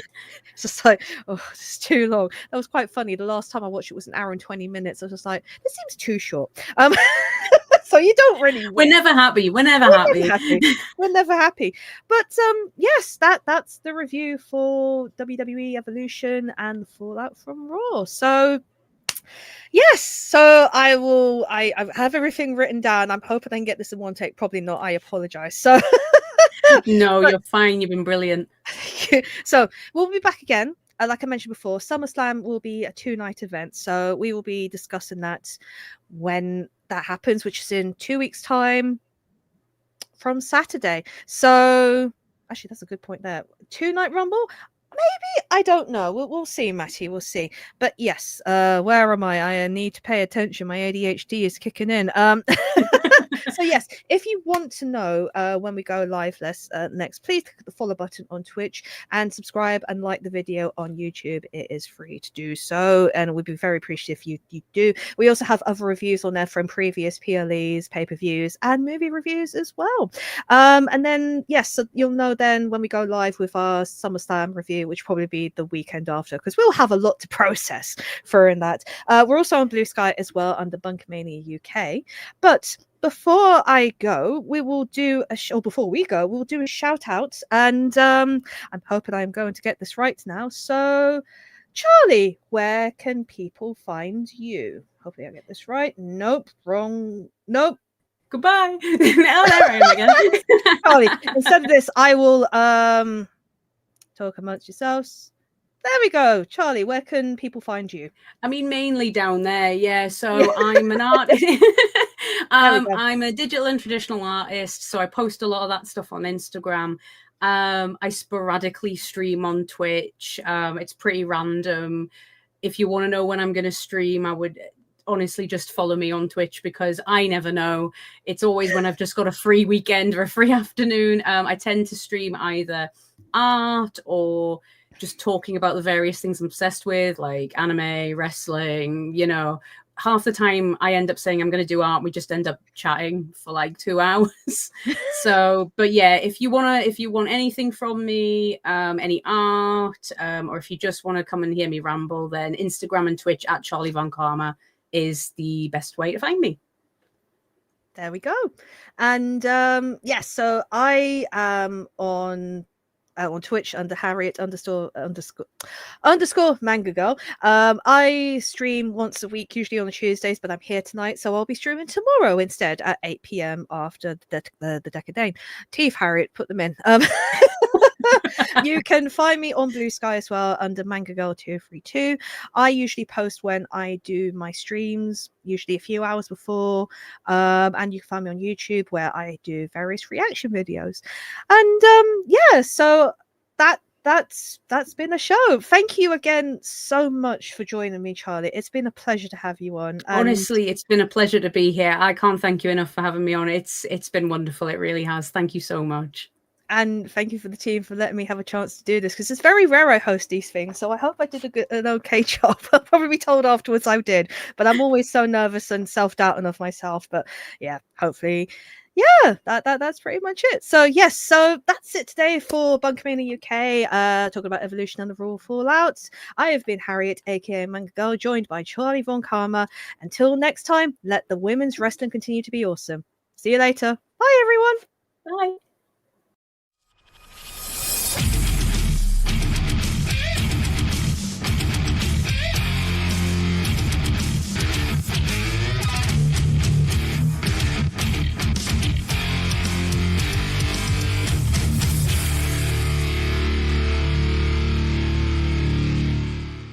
Speaker 1: It's just like, oh, it's too long. That was quite funny. The last time I watched it was 1 hour and 20 minutes. I was just like, this seems too short. So you don't really win.
Speaker 2: We're never happy. We're never happy.
Speaker 1: But yes, that's the review for WWE Evolution and the fallout from Raw. So yes, so I have everything written down. I'm hoping I can get this in one take. Probably not. I apologize. So
Speaker 2: No, you're fine. You've been brilliant.
Speaker 1: So we'll be back again. Like I mentioned before, SummerSlam will be a 2-night event. So we will be discussing that when that happens, which is in 2 weeks' time from Saturday. So actually, that's a good point there. 2-night Rumble? Maybe, I don't know. We'll see, Matty. We'll see. But yes, where am I? I need to pay attention. My ADHD is kicking in. So yes, if you want to know when we go live next, please click the follow button on Twitch and subscribe and like the video on YouTube. It is free to do so, and we'd be very appreciative if you do. We also have other reviews on there from previous PLEs, pay-per-views, and movie reviews as well. And then yes, so you'll know then when we go live with our SummerSlam review, which will probably be the weekend after, because we'll have a lot to process for in that. We're also on Blue Sky as well under BunkaMania UK. But before I go, we will do before we go, we'll do a shout out, and I'm hoping I'm going to get this right now. So, Charlie, where can people find you? Hopefully I get this right. Nope, wrong. Nope.
Speaker 2: Goodbye. Now there I am again.
Speaker 1: Charlie, instead of this, I will talk amongst yourselves. There we go. Charlie, where can people find you?
Speaker 2: I mean, mainly down there, yeah. So I'm an artist. I'm a digital and traditional artist, so I post a lot of that stuff on Instagram. I sporadically stream on Twitch. It's pretty random. If you want to know when I'm going to stream, I would honestly just follow me on Twitch, because I never know. It's always when I've just got a free weekend or a free afternoon. I tend to stream either art or just talking about the various things I'm obsessed with, like anime, wrestling. You know, half the time I end up saying I'm going to do art, we just end up chatting for like 2 hours. So, but yeah, if you want anything from me, any art, or if you just want to come and hear me ramble, then Instagram and Twitch at CharlyVonKarma is the best way to find me.
Speaker 1: There we go. And yes, so I am on Twitch under Harriett underscore manga girl. I stream once a week, usually on the Tuesdays, but I'm here tonight, so I'll be streaming tomorrow instead at 8 p.m. after the Dekker Dane. Teeth, Harriett, put them in. You can find me on Blue Sky as well under Manga Girl 232. I usually post when I do my streams, usually a few hours before. And you can find me on YouTube where I do various reaction videos. And yeah, so that's been a show. Thank you again so much for joining me, Charlie. It's been a pleasure to have you on.
Speaker 2: Honestly, it's been a pleasure to be here. I can't thank you enough for having me on. It's been wonderful. It really has. Thank you so much.
Speaker 1: And thank you for the team for letting me have a chance to do this, because it's very rare I host these things. So I hope I did an okay job. I'll probably be told afterwards I did, but I'm always so nervous and self-doubting of myself. But yeah, hopefully, yeah, that's pretty much it. So yes, so that's it today for BunkaMania UK, talking about Evolution and the Raw Fallout. I have been Harriett, aka Manga Girl, joined by CharlyVonKarma. Until next time, let the women's wrestling continue to be awesome. See you later. Bye, everyone.
Speaker 2: Bye.